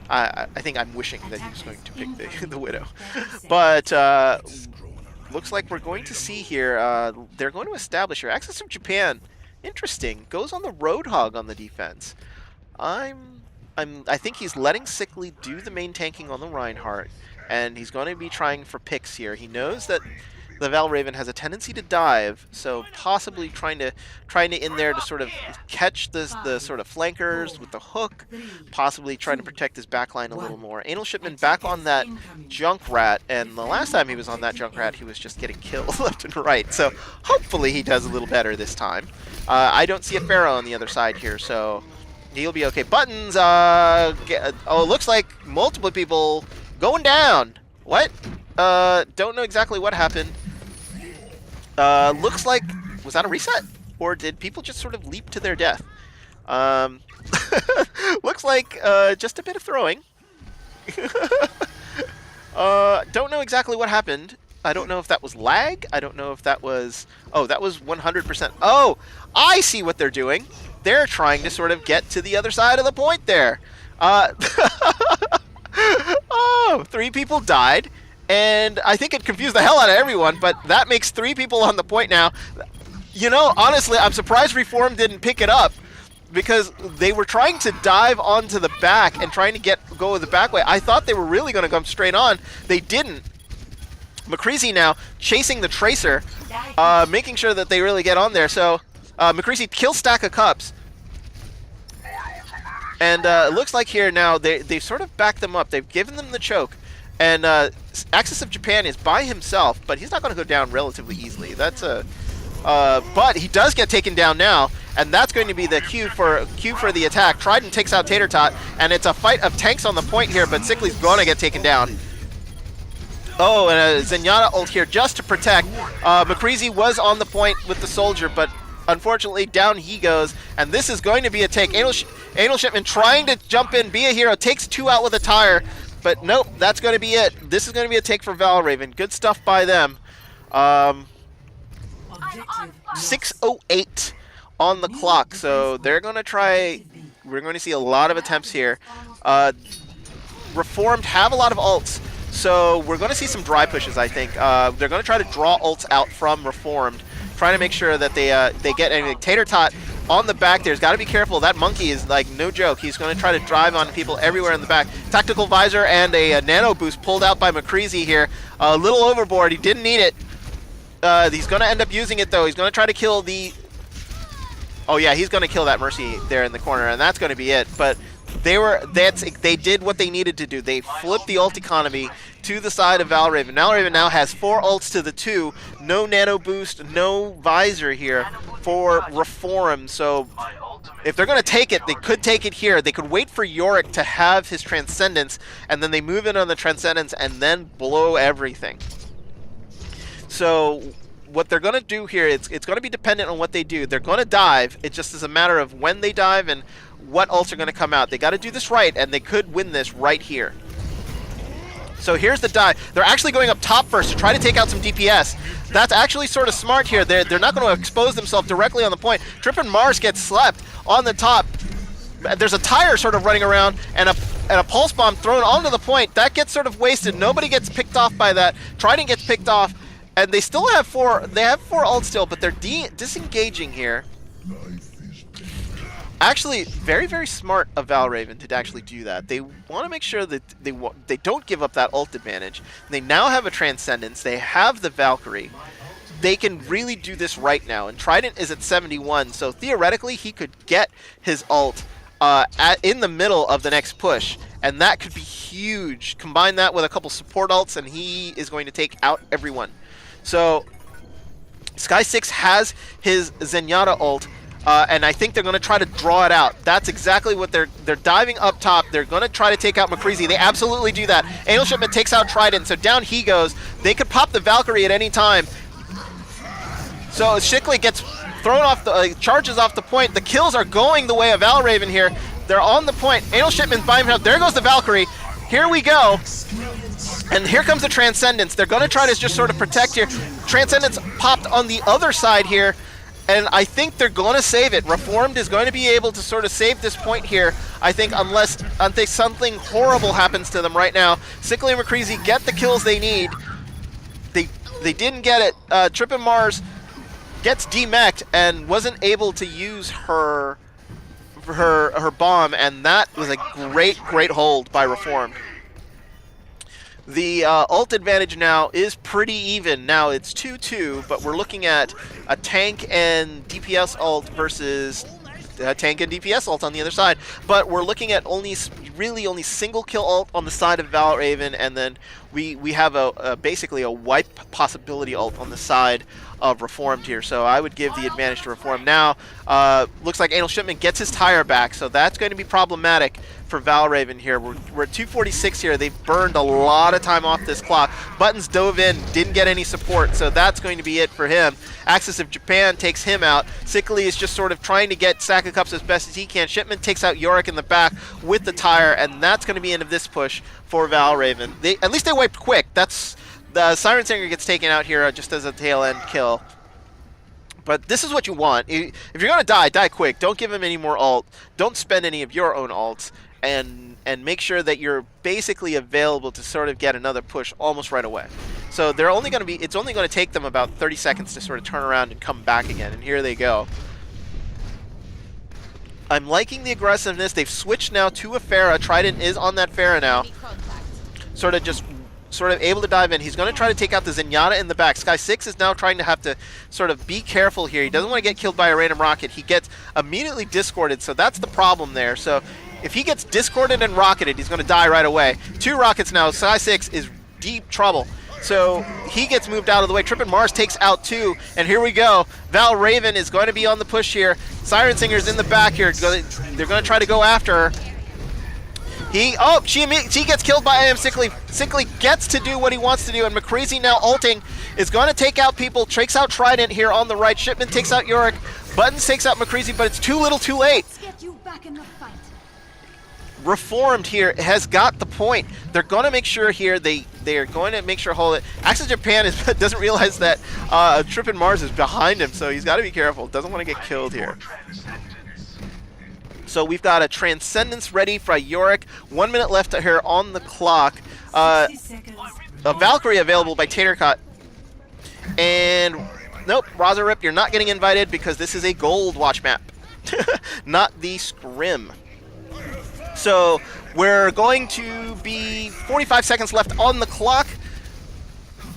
I think I'm wishing that he was going to pick the Widow. But looks like we're going to see here, they're going to establish here. Access of Japan, interesting, goes on the Roadhog on the defense. I think he's letting Sickly do the main tanking on the Reinhardt, and he's going to be trying for picks here. He knows that the Valravn has a tendency to dive, so possibly trying to in there to sort of catch the sort of flankers with the hook, possibly trying to protect his backline a little more. Anal Shipman back on that Junkrat, and the last time he was on that Junkrat, he was just getting killed left and right. So hopefully he does a little better this time. I don't see a Pharaoh on the other side here, so he'll be okay. Buttons, oh, looks like multiple people going down. What? Don't know exactly what happened. Looks like, was that a reset? Or did people just sort of leap to their death? Looks like, just a bit of throwing. Don't know exactly what happened. I don't know if that was lag. I don't know if that was... Oh, that was 100%. Oh, I see what they're doing. They're trying to sort of get to the other side of the point there. Oh, 3 people died. And I think it confused the hell out of everyone, but that makes 3 people on the point now. You know, honestly, I'm surprised Reform didn't pick it up, because they were trying to dive onto the back and trying to go the back way. I thought they were really going to come straight on. They didn't. McCreasy now chasing the Tracer, making sure that they really get on there. So McCreasy kills Stack of Cups. And it looks like here now they've sort of backed them up. They've given them the choke. And Axis of Japan is by himself, but he's not going to go down relatively easily. That's but he does get taken down now, and that's going to be the cue for the attack. Trident takes out Tater Tot, and it's a fight of tanks on the point here, but Sickly's going to get taken down. Oh, and a Zenyatta ult here just to protect. McCreasy was on the point with the Soldier, but unfortunately down he goes, and this is going to be a take. Anal Shipman trying to jump in, be a hero, takes 2 out with a tire. But nope, that's going to be it. This is going to be a take for Valravn. Good stuff by them. 6:08 on the clock, so they're going to try. We're going to see a lot of attempts here. Reformed have a lot of ults, so we're going to see some dry pushes, I think. They're going to try to draw ults out from Reformed, trying to make sure that they get anything. Tater Tot on the back there's got to be careful. That monkey is like no joke. He's going to try to drive on people everywhere in the back. Tactical Visor and a nano boost pulled out by McCreasy here. A little overboard. He didn't need it. He's going to end up using it though. He's going to try to kill the... Oh yeah, he's going to kill that Mercy there in the corner, and that's going to be it. But they did what they needed to do. They flipped the ult economy to the side of Valravn. Valravn now has 4 ults to the 2. No nano boost, no visor here for Reform. So if they're going to take it, they could take it here. They could wait for Yorick to have his Transcendence, and then they move in on the Transcendence and then blow everything. So what they're going to do here, it's going to be dependent on what they do. They're going to dive. It just is a matter of when they dive and what ults are going to come out. They got to do this right, and they could win this right here. So here's the dive. They're actually going up top first to try to take out some DPS. That's actually sort of smart here. They're not going to expose themselves directly on the point. Trippin' Mars gets slept on the top. There's a tire sort of running around, and a pulse bomb thrown onto the point. That gets sort of wasted. Nobody gets picked off by that. Trident gets picked off, and they still have 4. They have 4 ults still, but they're disengaging here. Actually, very, very smart of Valravn to actually do that. They want to make sure that they don't give up that ult advantage. They now have a Transcendence. They have the Valkyrie. They can really do this right now. And Trident is at 71, so theoretically he could get his ult in the middle of the next push. And that could be huge. Combine that with a couple support ults, and he is going to take out everyone. So Sky 6 has his Zenyatta ult. And I think they're going to try to draw it out. That's exactly what they're diving up top. They're going to try to take out McCreasy. They absolutely do that. Anal Shipment takes out Trident, so down he goes. They could pop the Valkyrie at any time. So Shickley gets thrown off the charges off the point. The kills are going the way of Valravn here. They're on the point. Anal Shipman's by himself. There goes the Valkyrie. Here we go. And here comes the Transcendence. They're going to try to just sort of protect here. Transcendence popped on the other side here. And I think they're going to save it. Reformed is going to be able to sort of save this point here, I think, unless something horrible happens to them right now. Sickly and McCreasy get the kills they need. They didn't get it. Trippin' Mars gets demeched and wasn't able to use her bomb, and that was a great hold by Reformed. The ult advantage now is pretty even. Now it's 2-2, but we're looking at a tank and DPS ult versus a tank and DPS ult on the other side. But we're looking at only single kill ult on the side of Valravn, and then we have basically a wipe possibility ult on the side of Reformed here. So I would give the advantage to Reformed. Now, looks like Anal Shipman gets his tire back, so that's going to be problematic for Valravn here. We're at 246 here. They've burned a lot of time off this clock. Buttons dove in, didn't get any support, so that's going to be it for him. Axis of Japan takes him out. Sickly is just sort of trying to get Sack of Cups as best as he can. Shipman takes out Yorick in the back with the tire, and that's going to be the end of this push for Valravn. At least they wiped quick. That's the Siren Singer gets taken out here just as a tail end kill. But this is what you want. If you're going to die, die quick. Don't give him any more ult. Don't spend any of your own ults. And make sure that you're basically available to sort of get another push almost right away. So they're only going to be, it's only going to take them about 30 seconds to sort of turn around and come back again. And here they go. I'm liking the aggressiveness. They've switched now to a Pharah. Trident is on that Pharah now. Sort of able to dive in. He's going to try to take out the Zenyatta in the back. Sky 6 is now trying to have to sort of be careful here. He doesn't want to get killed by a random rocket. He gets immediately discorded, so that's the problem there. So if he gets discorded and rocketed, he's going to die right away. 2 rockets now. Sky 6 is deep trouble. So he gets moved out of the way. Trippin' Mars takes out 2, and here we go. Valravn is going to be on the push here. Siren Singer's in the back here. They're going to try to go after her. She gets killed by I Am Sickly. Sickly gets to do what he wants to do, and McCreasy now ulting is going to take out people. Takes out Trident here on the right. Shipman takes out Yorick. Buttons takes out McCreasy, but it's too little too late. Let's get you back in the fight. Reformed here has got the point. They're going to make sure here they are going to make sure hold it. Axis Japan doesn't realize that Trippin' Mars is behind him, so he's got to be careful. Doesn't want to get killed here. So we've got a Transcendence ready for Yorick. 1 minute left here on the clock. A Valkyrie available by Tatercot. And nope, Razorrip, you're not getting invited because this is a Goldwatch map, not the Scrim. So we're going to be 45 seconds left on the clock.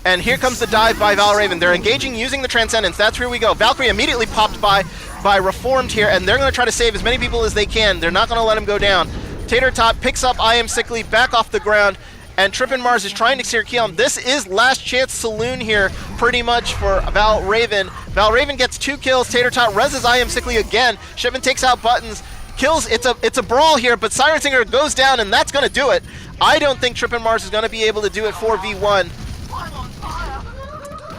And here comes the dive by Valravn. They're engaging using the Transcendence. That's where we go. Valkyrie immediately popped by Reformed here, and they're going to try to save as many people as they can. They're not going to let him go down. Tater Tot picks up I Am Sickly back off the ground, and Trippin' Mars is trying to steer kill him. This is last chance saloon here, pretty much, for Valravn. Valravn gets 2 kills. Tater Tot reses I Am Sickly again. Shipman takes out Buttons. Kills. It's a brawl here, but Siren Singer goes down, and that's going to do it. I don't think Trippin' Mars is going to be able to do it 4v1.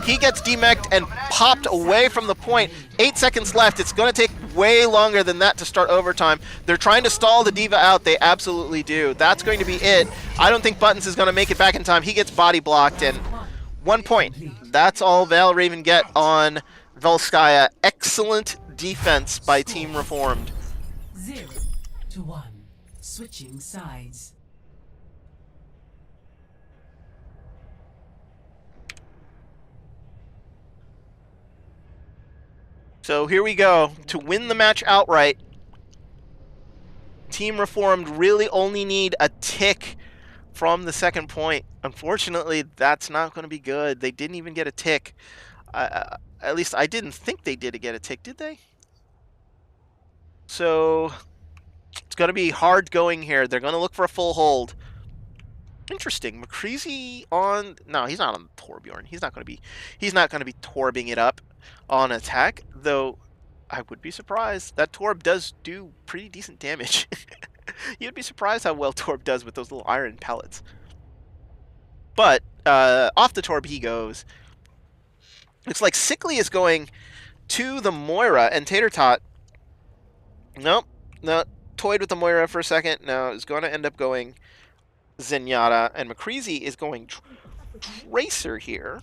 He gets demeched and popped away from the point. 8 seconds left. It's going to take way longer than that to start overtime. They're trying to stall the D.Va out. They absolutely do. That's going to be it. I don't think Buttons is going to make it back in time. He gets body blocked, and 1 point. That's all Valravn get on Volskaya. Excellent defense by Team Reformed. 0-1. Switching sides. So here we go. To win the match outright, Team Reformed really only need a tick from the second point. Unfortunately, that's not going to be good. They didn't even get a tick. At least I didn't think they did get a tick, did they? So it's going to be hard going here. They're going to look for a full hold. Interesting. McCreasy on... No, he's not on Torbjorn. He's not going to be Torbing it up on attack, though I would be surprised. That Torb does do pretty decent damage. You'd be surprised how well Torb does with those little iron pellets. But off the Torb he goes. Looks like Sickly is going to the Moira, and Tater Tot, nope, no, toyed with the Moira for a second. No, is going to end up going Zenyatta, and McCreasy is going Tracer here.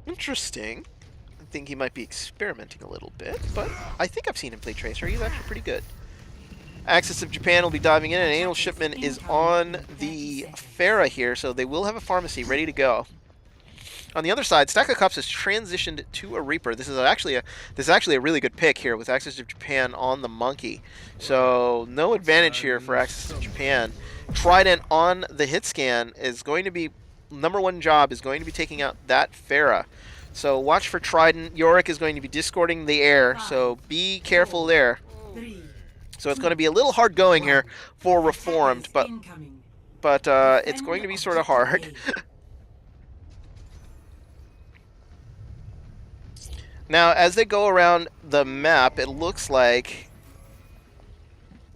Interesting. I think he might be experimenting a little bit, but I think I've seen him play Tracer. He's actually pretty good. Axis of Japan will be diving in, and Anal Shipment is on the Pharah here, so they will have a pharmacy ready to go. On the other side, Stack of Cups has transitioned to a Reaper. This is actually a really good pick here with Axis of Japan on the Monkey. So no advantage here for Axis of Japan. Trident on the hit scan is going to be #1 job is going to be taking out that Pharah. So watch for Trident. Yorick is going to be discording the air, so be careful there. So it's going to be a little hard going here for Reformed, but it's going to be sort of hard. Now, as they go around the map, it looks like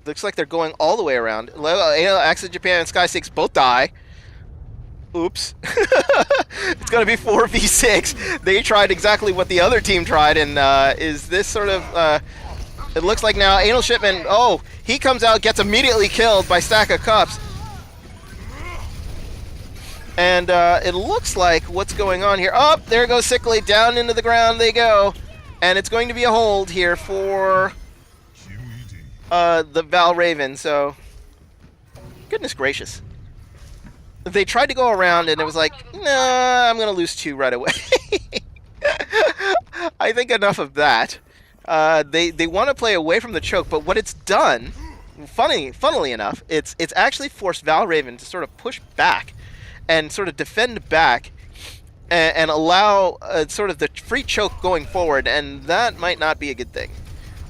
they're going all the way around. Axis Japan and Sky 6 both die. Oops. It's going to be 4v6. They tried exactly what the other team tried, and is this sort of... it looks like now Anal Shipment, oh, he comes out, gets immediately killed by Stack of Cups. And it looks like what's going on here. Oh, there goes Sickly. Down into the ground they go. And it's going to be a hold here for the Valravn. So, goodness gracious. They tried to go around and it was like, nah, I'm going to lose 2 right away. I think enough of that. They want to play away from the choke, but what it's done, funnily enough, it's actually forced Valravn to sort of push back and sort of defend back and allow sort of the free choke going forward, and that might not be a good thing.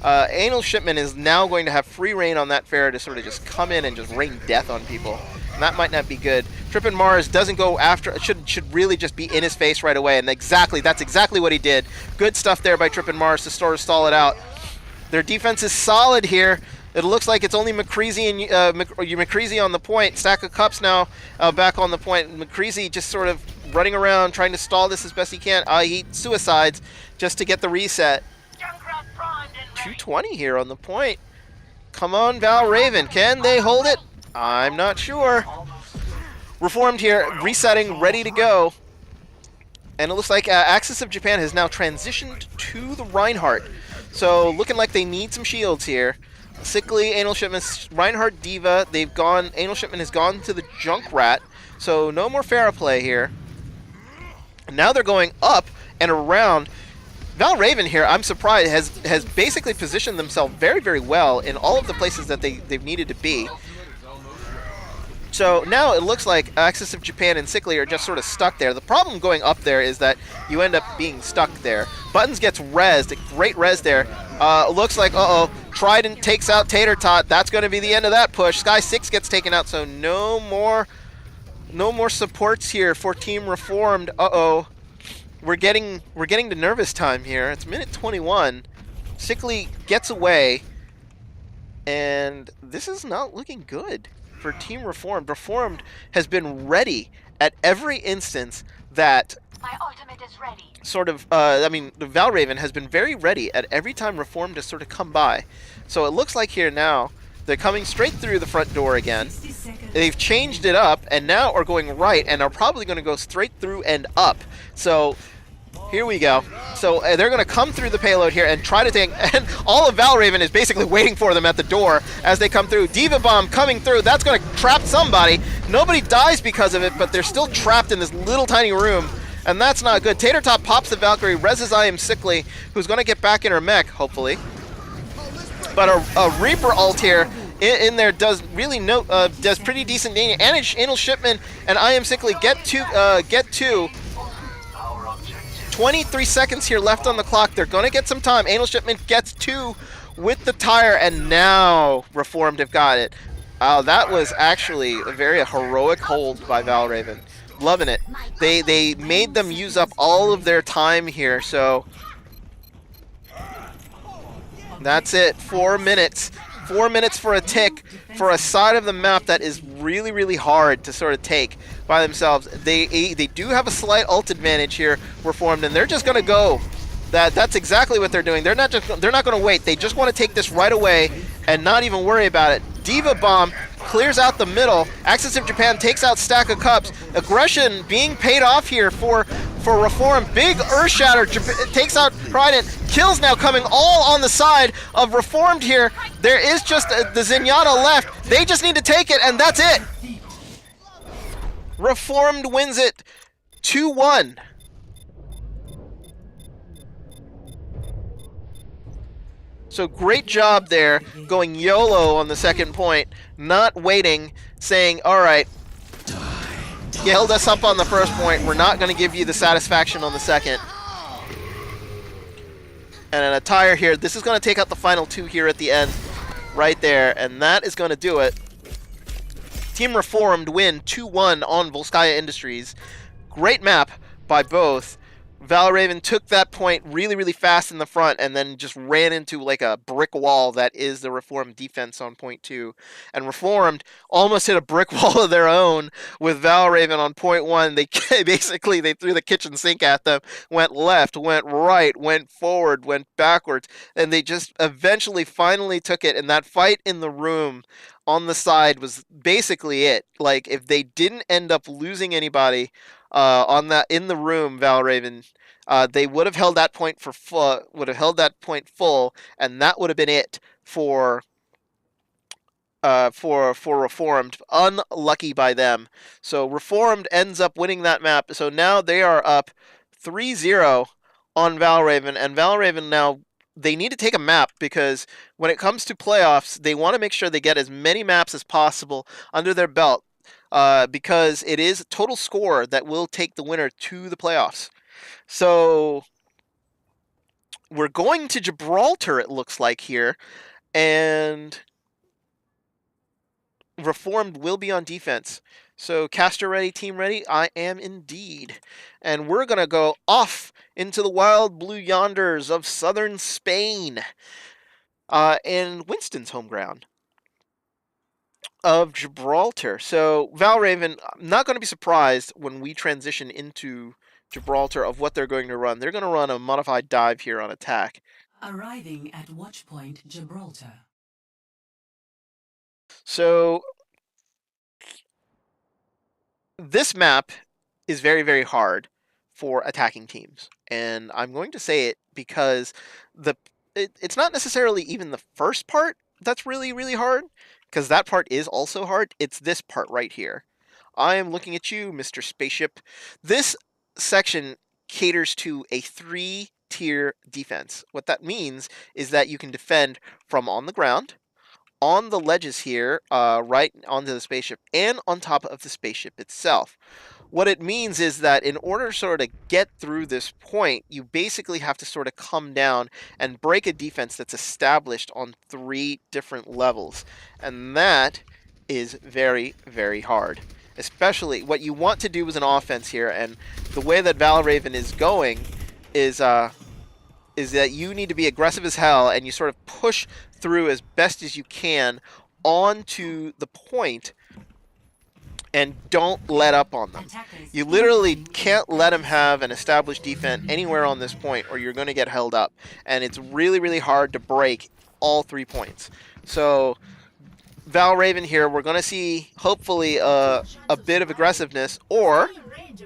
Anal Shipment is now going to have free reign on that Pharah to sort of just come in and just rain death on people, and that might not be good. Trippin' Mars doesn't go after, should really just be in his face right away, and that's exactly what he did. Good stuff there by Trippin' Mars to sort of stall it out. Their defense is solid here. It looks like it's only McCreasy and McCreasy on the point. Stack of Cups now back on the point. McCreasy just sort of running around trying to stall this as best he can. He suicides just to get the reset. 220 here on the point. Come on, Valravn. Can they hold it? I'm not sure. Reformed here, resetting, ready to go. And it looks like Axis of Japan has now transitioned to the Reinhardt. So looking like they need some shields here. Sickly, Anal Shipment, Reinhardt, Diva. They've gone. Anal Shipment has gone to the Junkrat. So no more Pharah play here. And now they're going up and around. Valravn here, I'm surprised, has basically positioned themselves very, very well in all of the places that they've needed to be. So now it looks like Axis of Japan and Sickly are just sort of stuck there. The problem going up there is that you end up being stuck there. Buttons gets rezzed, great res there. Looks like, Trident takes out Tater Tot. That's going to be the end of that push. Sky 6 gets taken out, so no more supports here for Team Reformed. We're getting to nervous time here. It's minute 21. Sickly gets away, and this is not looking good for Team Reformed. Reformed has been ready at every instance that My ultimate is ready. sort of, the Valravn has been very ready at every time Reformed has sort of come by. So it looks like here now, they're coming straight through the front door again. They've changed it up, and now are going right, and are probably going to go straight through and up. So here we go. So they're going to come through the payload here and try to take, and all of Valravn is basically waiting for them at the door as they come through. Diva Bomb coming through. That's going to trap somebody. Nobody dies because of it, but they're still trapped in this little tiny room, and that's not good. Tater Tot pops the Valkyrie, reses I Am Sickly, who's going to get back in her mech, hopefully. But a Reaper ult here in there does really does pretty decent damage. Anal Shipment and I Am Sickly get two. 23 seconds here left on the clock. They're going to get some time. Anal Shipment gets 2 with the tire, and now Reformed have got it. That was actually a very heroic hold by Valravn. Loving it. They made them use up all of their time here, so that's it. 4 minutes. 4 minutes for a tick for a side of the map that is really, really hard to sort of take by themselves. They do have a slight ult advantage here, Reformed, and they're just going to go That's exactly what they're doing. They're not going to wait. They just want to take this right away and not even worry about it. Diva Bomb clears out the middle. Axis of Japan takes out Stack of Cups. Aggression being paid off here for Reform. Big Earth Shatter takes out Trident. Kills now coming all on the side of Reformed here. There is just the Zenyatta left. They just need to take it, and that's it. Reformed wins it 2-1. So great job there, going YOLO on the second point, not waiting, saying, all right, you held us up on the first point, we're not going to give you the satisfaction on the second. And an attire here, this is going to take out the final two here at the end, right there, and that is going to do it. Team Reformed win 2-1 on Volskaya Industries. Great map by both. Valravn took that point really, really fast in the front and then just ran into like a brick wall that is the Reformed defense on point 2. And Reformed almost hit a brick wall of their own with Valravn on point 1. They basically threw the kitchen sink at them, went left, went right, went forward, went backwards, and they just eventually finally took it. And that fight in the room on the side was basically it. Like, if they didn't end up losing anybody on that in the room, Valravn, they would have held that point full, and that would have been it for Reformed. Unlucky by them. So Reformed ends up winning that map. So now they are up 3-0 on Valravn, and Valravn now, they need to take a map, because when it comes to playoffs, they want to make sure they get as many maps as possible under their belt, because it is total score that will take the winner to the playoffs. So we're going to Gibraltar, it looks like here, and Reformed will be on defense. So caster ready, team ready? I am indeed. And we're going to go off into the wild blue yonders of southern Spain, in Winston's home ground of Gibraltar. So Valravn, I'm not going to be surprised when we transition into Gibraltar of what they're going to run. They're going to run a modified dive here on attack. Arriving at Watchpoint Gibraltar. So this map is very, very hard for attacking teams. And I'm going to say it because it's not necessarily even the first part that's really, really hard, because that part is also hard. It's this part right here. I am looking at you, Mr. Spaceship. This section caters to a 3-tier defense. What that means is that you can defend from on the ground, on the ledges here, right onto the spaceship, and on top of the spaceship itself. What it means is that in order to sort of get through this point, you basically have to sort of come down and break a defense that's established on 3 different levels. And that is very, very hard. Especially what you want to do as an offense here, and the way that Valravn is going is that you need to be aggressive as hell, and you sort of push through as best as you can onto the point, and don't let up on them. You literally can't let them have an established defense anywhere on this point, or you're going to get held up. And it's really, really hard to break all 3 points. So Valravn here, we're going to see, hopefully, a bit of aggressiveness, or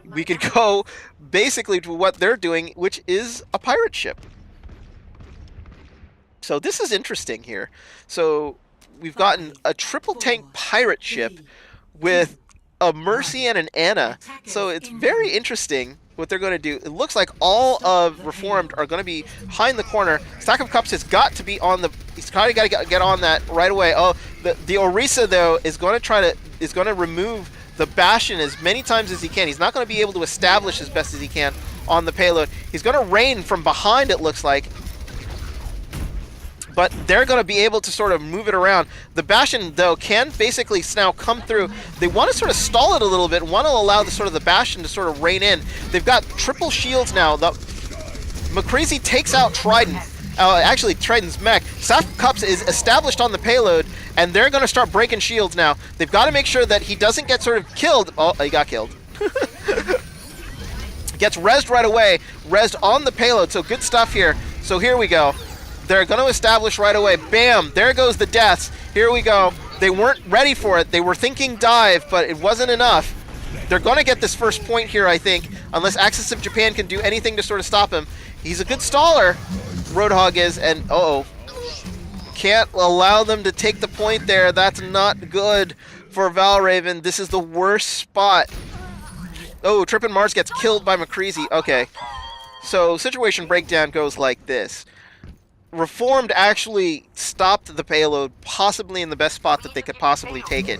we could go basically to what they're doing, which is a pirate ship. So this is interesting here. So we've gotten a triple tank pirate ship with a Mercy and an Anna. So it's very interesting what they're going to do. It looks like all of Reformed are going to be behind the corner. Stack of Cups has got to be on the... He's kind of got to get on that right away. Oh, the Orisa, though, is going to remove the Bastion as many times as he can. He's not going to be able to establish as best as he can on the payload. He's going to rain from behind, it looks like. But they're going to be able to sort of move it around. The Bastion, though, can basically now come through. They want to sort of stall it a little bit, want to allow the Bastion to sort of rain in. They've got triple shields now. McCrazy takes out Trident. Actually, Trident's mech. Stack of Cups is established on the payload, and they're going to start breaking shields now. They've got to make sure that he doesn't get sort of killed. Oh, he got killed. Gets rezzed right away. Rezzed on the payload, so good stuff here. So here we go. They're going to establish right away. Bam! There goes the deaths. Here we go. They weren't ready for it. They were thinking dive, but it wasn't enough. They're going to get this first point here, I think, unless Axis of Japan can do anything to sort of stop him. He's a good staller, Roadhog is, and uh-oh. Can't allow them to take the point there. That's not good for Valravn. This is the worst spot. Oh, Trippin' Mars gets killed by McCreasy. Okay. So, situation breakdown goes like this. Reformed actually stopped the payload possibly in the best spot that they could possibly take it.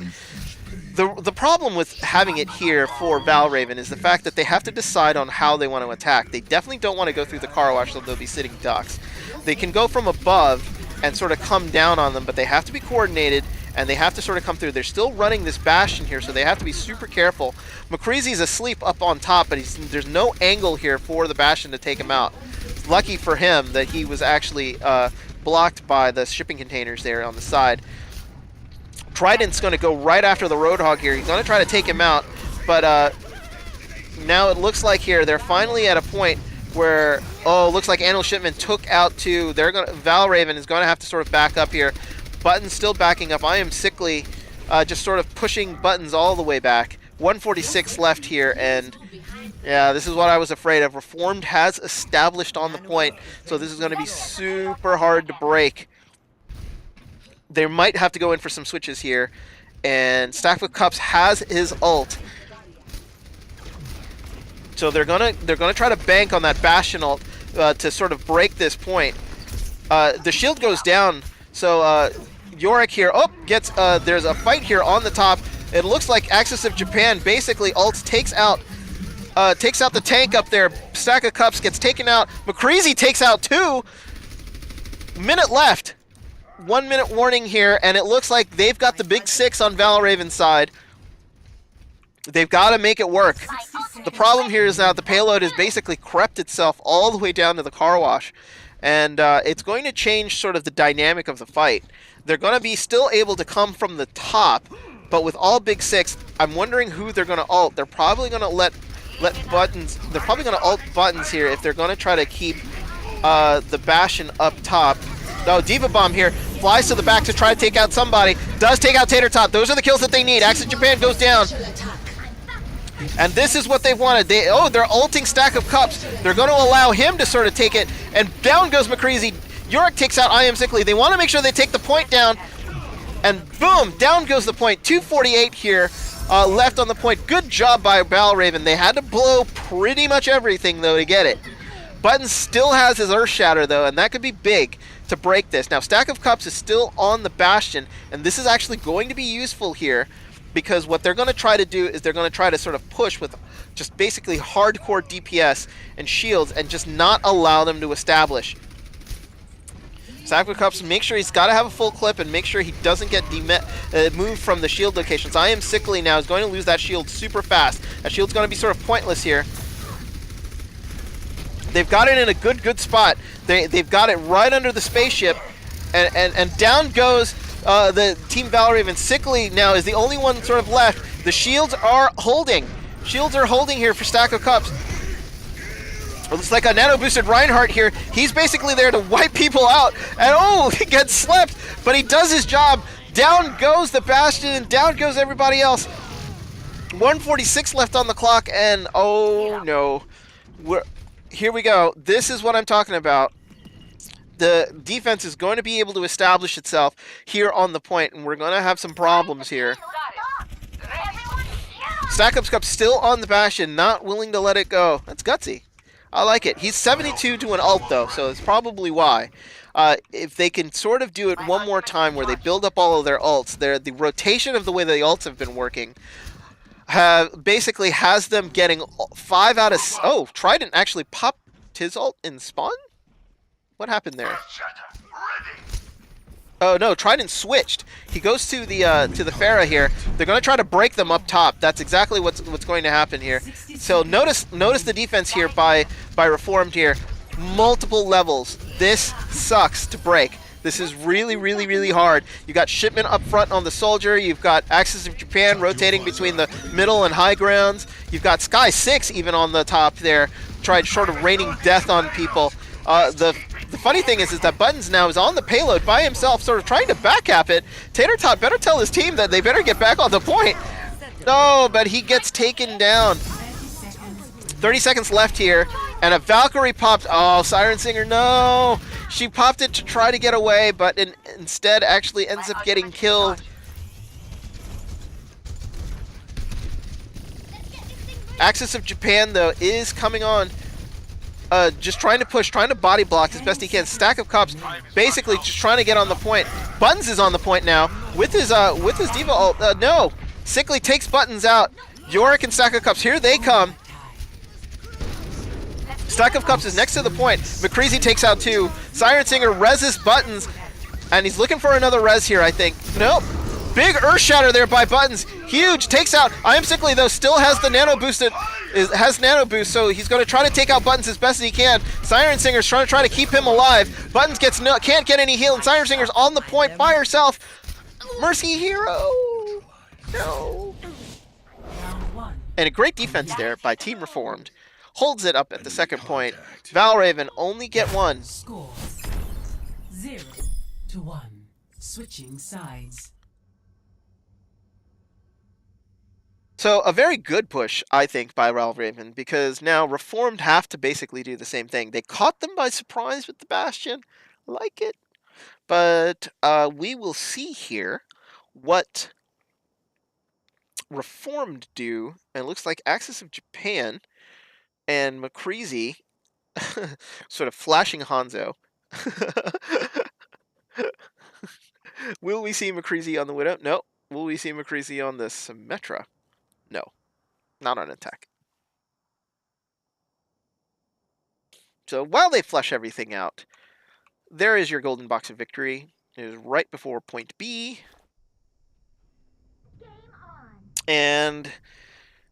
The problem with having it here for Valravn is the fact that they have to decide on how they want to attack. They definitely don't want to go through the car wash, so they'll be sitting ducks. They can go from above and sort of come down on them, but they have to be coordinated and they have to sort of come through. They're still running this Bastion here, so they have to be super careful. McCreasy's asleep up on top, but there's no angle here for the Bastion to take him out. Lucky for him that he was actually blocked by the shipping containers there on the side. Trident's going to go right after the Roadhog here. He's going to try to take him out, but now it looks like here they're finally at a point where, oh, looks like Anil Shipman took out two. Valravn is going to have to sort of back up here. Button's still backing up. I am sickly, just sort of pushing Buttons all the way back. 146 left here, and yeah, this is what I was afraid of. Reformed has established on the point, so this is going to be super hard to break. They might have to go in for some switches here, and Stack of Cups has his ult. So they're gonna try to bank on that Bastion ult to sort of break this point. The shield goes down, so Yorick here, gets there's a fight here on the top. It looks like Axis of Japan basically ults, takes out the tank up there. Stack of Cups gets taken out. McCreasy takes out two. Minute left. 1 minute warning here, and it looks like they've got the big six on Valravn's side. They've got to make it work. The problem here is now the payload has basically crept itself all the way down to the car wash, and it's going to change sort of the dynamic of the fight. They're going to be still able to come from the top, but with all big six, I'm wondering who they're going to ult. They're probably going to let Buttons. They're probably going to ult Buttons here if they're going to try to keep the Bastion up top. Oh, Diva Bomb here flies to the back to try to take out somebody. Does take out Tater Tot. Those are the kills that they need. Axis Japan goes down. And this is what they've wanted. They're ulting Stack of Cups. They're going to allow him to sort of take it. And down goes McCreasy. Yorick takes out I Am Sickly. They want to make sure they take the point down. And boom, down goes the point. 248 here left on the point. Good job by Valravn. They had to blow pretty much everything, though, to get it. Buttons still has his Earth Shatter, though, and that could be big to break this. Now, Stack of Cups is still on the Bastion, and this is actually going to be useful here because what they're going to try to do is they're going to try to sort of push with just basically hardcore DPS and shields and just not allow them to establish. Stack of Cups, make sure he's got to have a full clip and make sure he doesn't get moved from the shield locations. I Am Sickly now is going to lose that shield super fast. That shield's going to be sort of pointless here. They've got it in a good spot. They've got it right under the spaceship, and down goes the Team Valravn. Sickly now is the only one sort of left. The shields are holding. Shields are holding here for Stack of Cups. It looks like a nano-boosted Reinhardt here. He's basically there to wipe people out, and oh, he gets slept, but he does his job. Down goes the Bastion, and down goes everybody else. 146 left on the clock, and oh no. Here we go. This is what I'm talking about. The defense is going to be able to establish itself here on the point, and we're going to have some problems here. Stack of Cups still on the Bastion, not willing to let it go. That's gutsy. I like it. He's 72 to an ult, though, so that's probably why. If they can sort of do it one more time where they build up all of their ults, the rotation of the way the ults have been working basically has them getting 5 out of... Oh, Trident actually popped his ult in spawn? What happened there? Oh no, Trident switched. He goes to the Pharah here. They're going to try to break them up top. That's exactly what's going to happen here. So notice the defense here by Reformed here. Multiple levels. This sucks to break. This is really, really, really hard. You got Shipment up front on the Soldier. You've got Axis of Japan rotating between the middle and high grounds. You've got Sky 6 even on the top there, tried sort of raining death on people. The funny thing is that Buttons now is on the payload by himself, sort of trying to backcap it. Tater Tot better tell his team that they better get back on the point. No, but he gets taken down. 30 seconds left here, and a Valkyrie popped. Oh, Siren Singer, no! She popped it to try to get away, but instead actually ends up getting killed. Axis of Japan, though, is coming on. Just trying to push, trying to body block as best he can. Stack of Cups, basically just trying to get on the point. Buttons is on the point now with his Diva ult. No, Sickly takes Buttons out. Yorick and Stack of Cups, here they come. Stack of Cups is next to the point. McCreasy takes out 2. Siren Singer reses Buttons, and he's looking for another res here, I think. Nope. Big Earth Shatter there by Buttons. Huge. Takes out. I Am Sickly, though, still has the nano boosted. Has nano boost, so he's going to try to take out Buttons as best as he can. Siren Singer's trying to keep him alive. Buttons can't get any heal, and Siren Singer's on the point by herself. Mercy Hero. No. And a great defense there by Team Reformed. Holds it up at the second point. Valravn only get 1. Score 0-1. Switching sides. So a very good push, I think, by Valravn, because now Reformed have to basically do the same thing. They caught them by surprise with the Bastion. I like it. But we will see here what Reformed do. And it looks like Axis of Japan and McCreasy sort of flashing Hanzo. Will we see McCreasy on the Widow? No. Will we see McCreasy on the Symmetra? No. Not on attack. So while they flush everything out, there is your golden box of victory. It is right before point B. And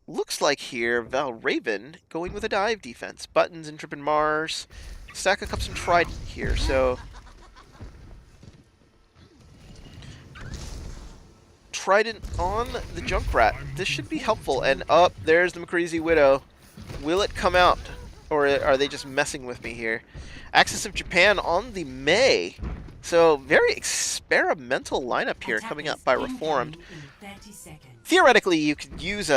looks like here Valravn going with a dive defense. Buttons and Trippin' Mars. Stack of Cups and Trident here. So Trident on the Junkrat. This should be helpful. And up there's the McCreasy Widow. Will it come out? Or are they just messing with me here? Axis of Japan on the Mei. So very experimental lineup here coming up by Reformed. Theoretically, you could use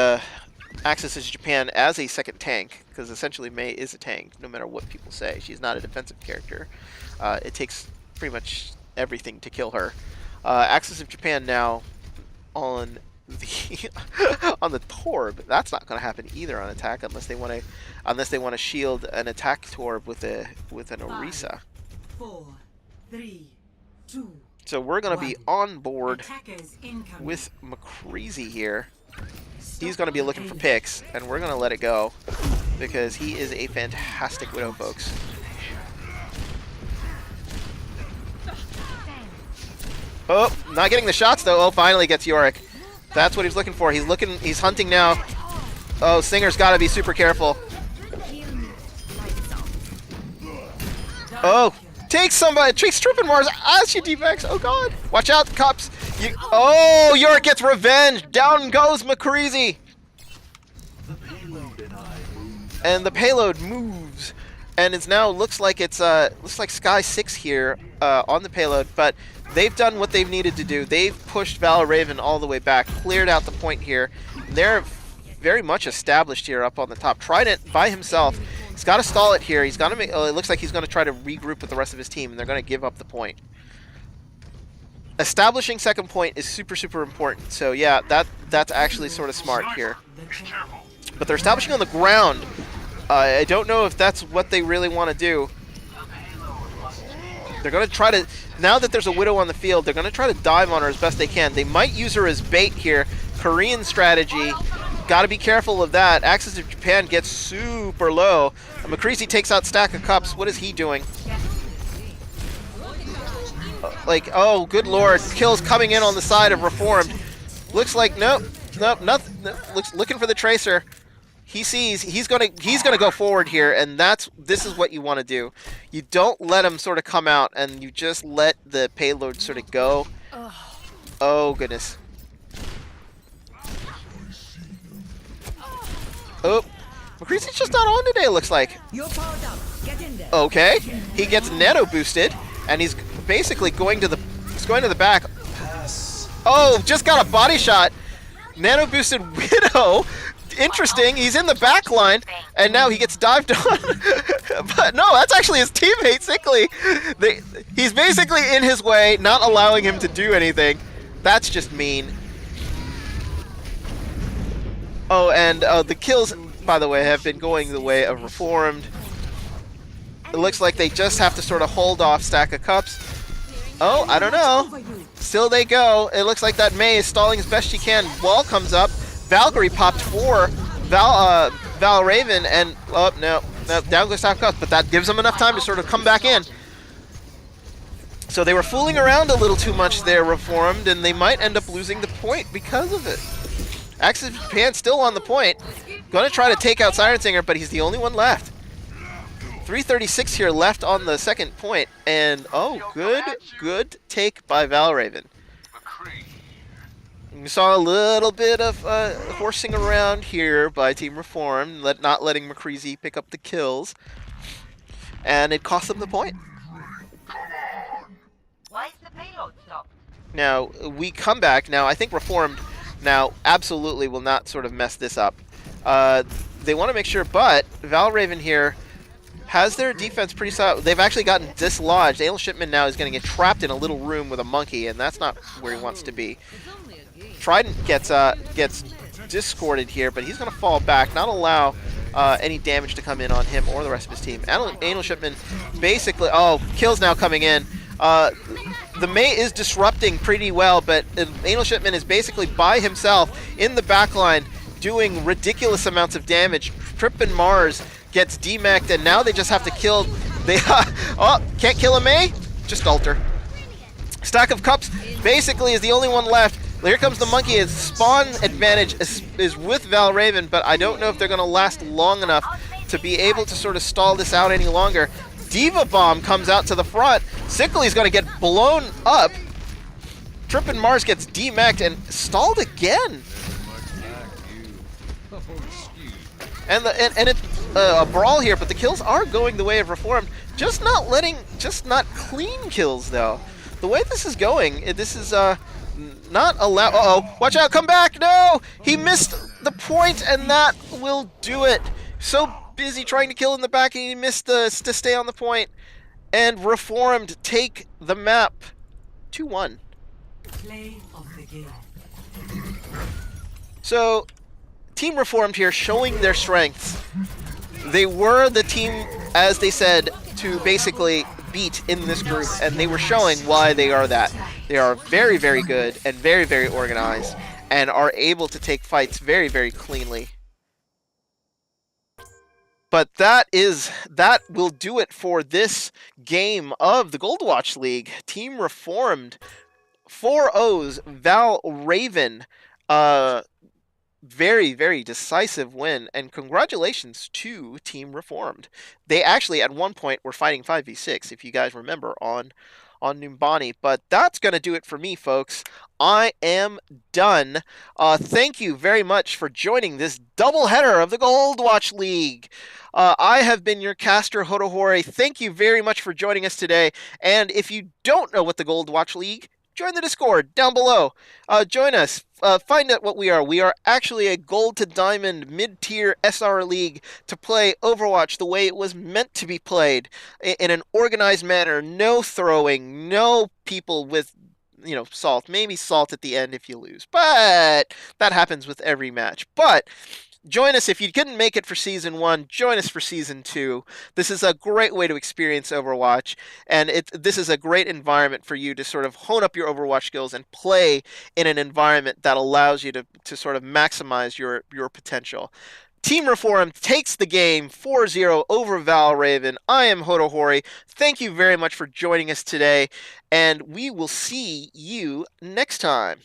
Axis of Japan as a second tank, because essentially Mei is a tank, no matter what people say. She's not a defensive character. It takes pretty much everything to kill her. Axis of Japan now on the on the Torb. That's not going to happen either on attack unless they want to shield an attack Torb with an Orisa. 4, 3, 2. So we're going to be on board with McCreasy here. He's going to be looking for picks, and we're going to let it go because he is a fantastic Widow, folks. Oh, not getting the shots though. Oh, finally gets Yorick. That's what he's looking for. He's hunting now. Oh, Singer's got to be super careful. Oh, takes Trippin' Mars as you defects. Oh god. Watch out, Cups. Oh, Yorick gets revenge. Down goes McCreasy. And the payload moves. And it's now looks like Sky 6 here on the payload, but they've done what they've needed to do. They've pushed Valravn all the way back, cleared out the point here. They're very much established here up on the top. Trident by himself. He's got to stall it here. He's got to make. It looks like he's going to try to regroup with the rest of his team, and they're going to give up the point. Establishing second point is super, super important. So yeah, that's actually sort of smart here. But they're establishing on the ground. I don't know if that's what they really want to do. They're going to try to, now that there's a Widow on the field, they're going to try to dive on her as best they can. They might use her as bait here. Korean strategy. Got to be careful of that. Axis of Japan gets super low. McCreasy takes out Stack of Cups. What is he doing? Oh, good lord. Kills coming in on the side of Reformed. Looks like, nope, nothing. Looking for the Tracer. He sees he's gonna go forward here, and this is what you want to do. You don't let him sort of come out, and you just let the payload sort of go. Oh goodness. Oh, McCreasy's just not on today. It looks like. You're powered up. Get in there. Okay, he gets nano boosted, and he's basically going to the back. Oh, just got a body shot. Nano boosted Widow. Interesting. He's in the back line, and now he gets dived on. But no, that's actually his teammate, Sickly. He's basically in his way, not allowing him to do anything. That's just mean. Oh, and the kills, by the way, have been going the way of Reformed. It looks like they just have to sort of hold off Stack of Cups. Oh, I don't know. Still they go. It looks like that Mei is stalling as best she can. Wall comes up. Valkyrie popped for Valravn, and oh no, down goes Stack of Cups, but that gives them enough time to sort of come back in. So they were fooling around a little too much there, Reformed, and they might end up losing the point because of it. Axis Japan still on the point. Gonna try to take out Siren Singer, but he's the only one left. 3:36 here left on the second point, and oh, good take by Valravn. We saw a little bit of horsing around here by Team Reformed, not letting McCreasy pick up the kills, and it cost them the point. Why is the payload stopped? Now, we come back. Now, I think Reformed now absolutely will not sort of mess this up. They want to make sure, but Valravn here has their defense pretty solid. They've actually gotten dislodged. Anal Shipman now is going to get trapped in a little room with a monkey, and that's not where he wants to be. Trident gets discorded here, but he's going to fall back, not allow any damage to come in on him or the rest of his team. Anal Shipman basically... Oh, kills now coming in. The Mei is disrupting pretty well, but Anal Shipman is basically by himself in the backline doing ridiculous amounts of damage. Trip and Mars gets demeched, and now they just have to kill... oh, can't kill a Mei? Just alter. Stack of Cups basically is the only one left. Here comes the monkey. His spawn advantage is with Valravn, but I don't know if they're going to last long enough to be able to sort of stall this out any longer. Diva Bomb comes out to the front. Sickly's going to get blown up. Trip and Mars gets demeched and stalled again. And it's a brawl here, but the kills are going the way of Reformed. Just not clean kills though. The way this is going, this is not allow. Uh-oh, watch out! Come back! No, he missed the point, and that will do it. So busy trying to kill in the back, and he missed to stay on the point. And Reformed take the map 2-1. Play of the game. So, Team Reformed here showing their strengths. They were the team, as they said, to basically beat in this group, and they were showing why they are that. They are very, very good and very, very organized, and are able to take fights very, very cleanly. But that will do it for this game of the Goldwatch League. Team Reformed 4-0's Valravn. Very, very decisive win, and congratulations to Team Reformed. They actually, at one point, were fighting 5v6, if you guys remember, on Numbani. But that's going to do it for me, folks. I am done. Thank you very much for joining this doubleheader of the Goldwatch League. I have been your caster, Hodohori. Thank you very much for joining us today. And if you don't know what the Goldwatch League, join the Discord down below. Join us. Find out what we are. We are actually a gold to diamond mid-tier SR league to play Overwatch the way it was meant to be played, in an organized manner. No throwing, no people with, salt. Maybe salt at the end if you lose, but that happens with every match. But join us if you couldn't make it for Season 1. Join us for Season 2. This is a great way to experience Overwatch, and this is a great environment for you to sort of hone up your Overwatch skills and play in an environment that allows you to sort of maximize your potential. Team Reformed takes the game 4-0 over Valravn. I am Hodohori. Thank you very much for joining us today, and we will see you next time.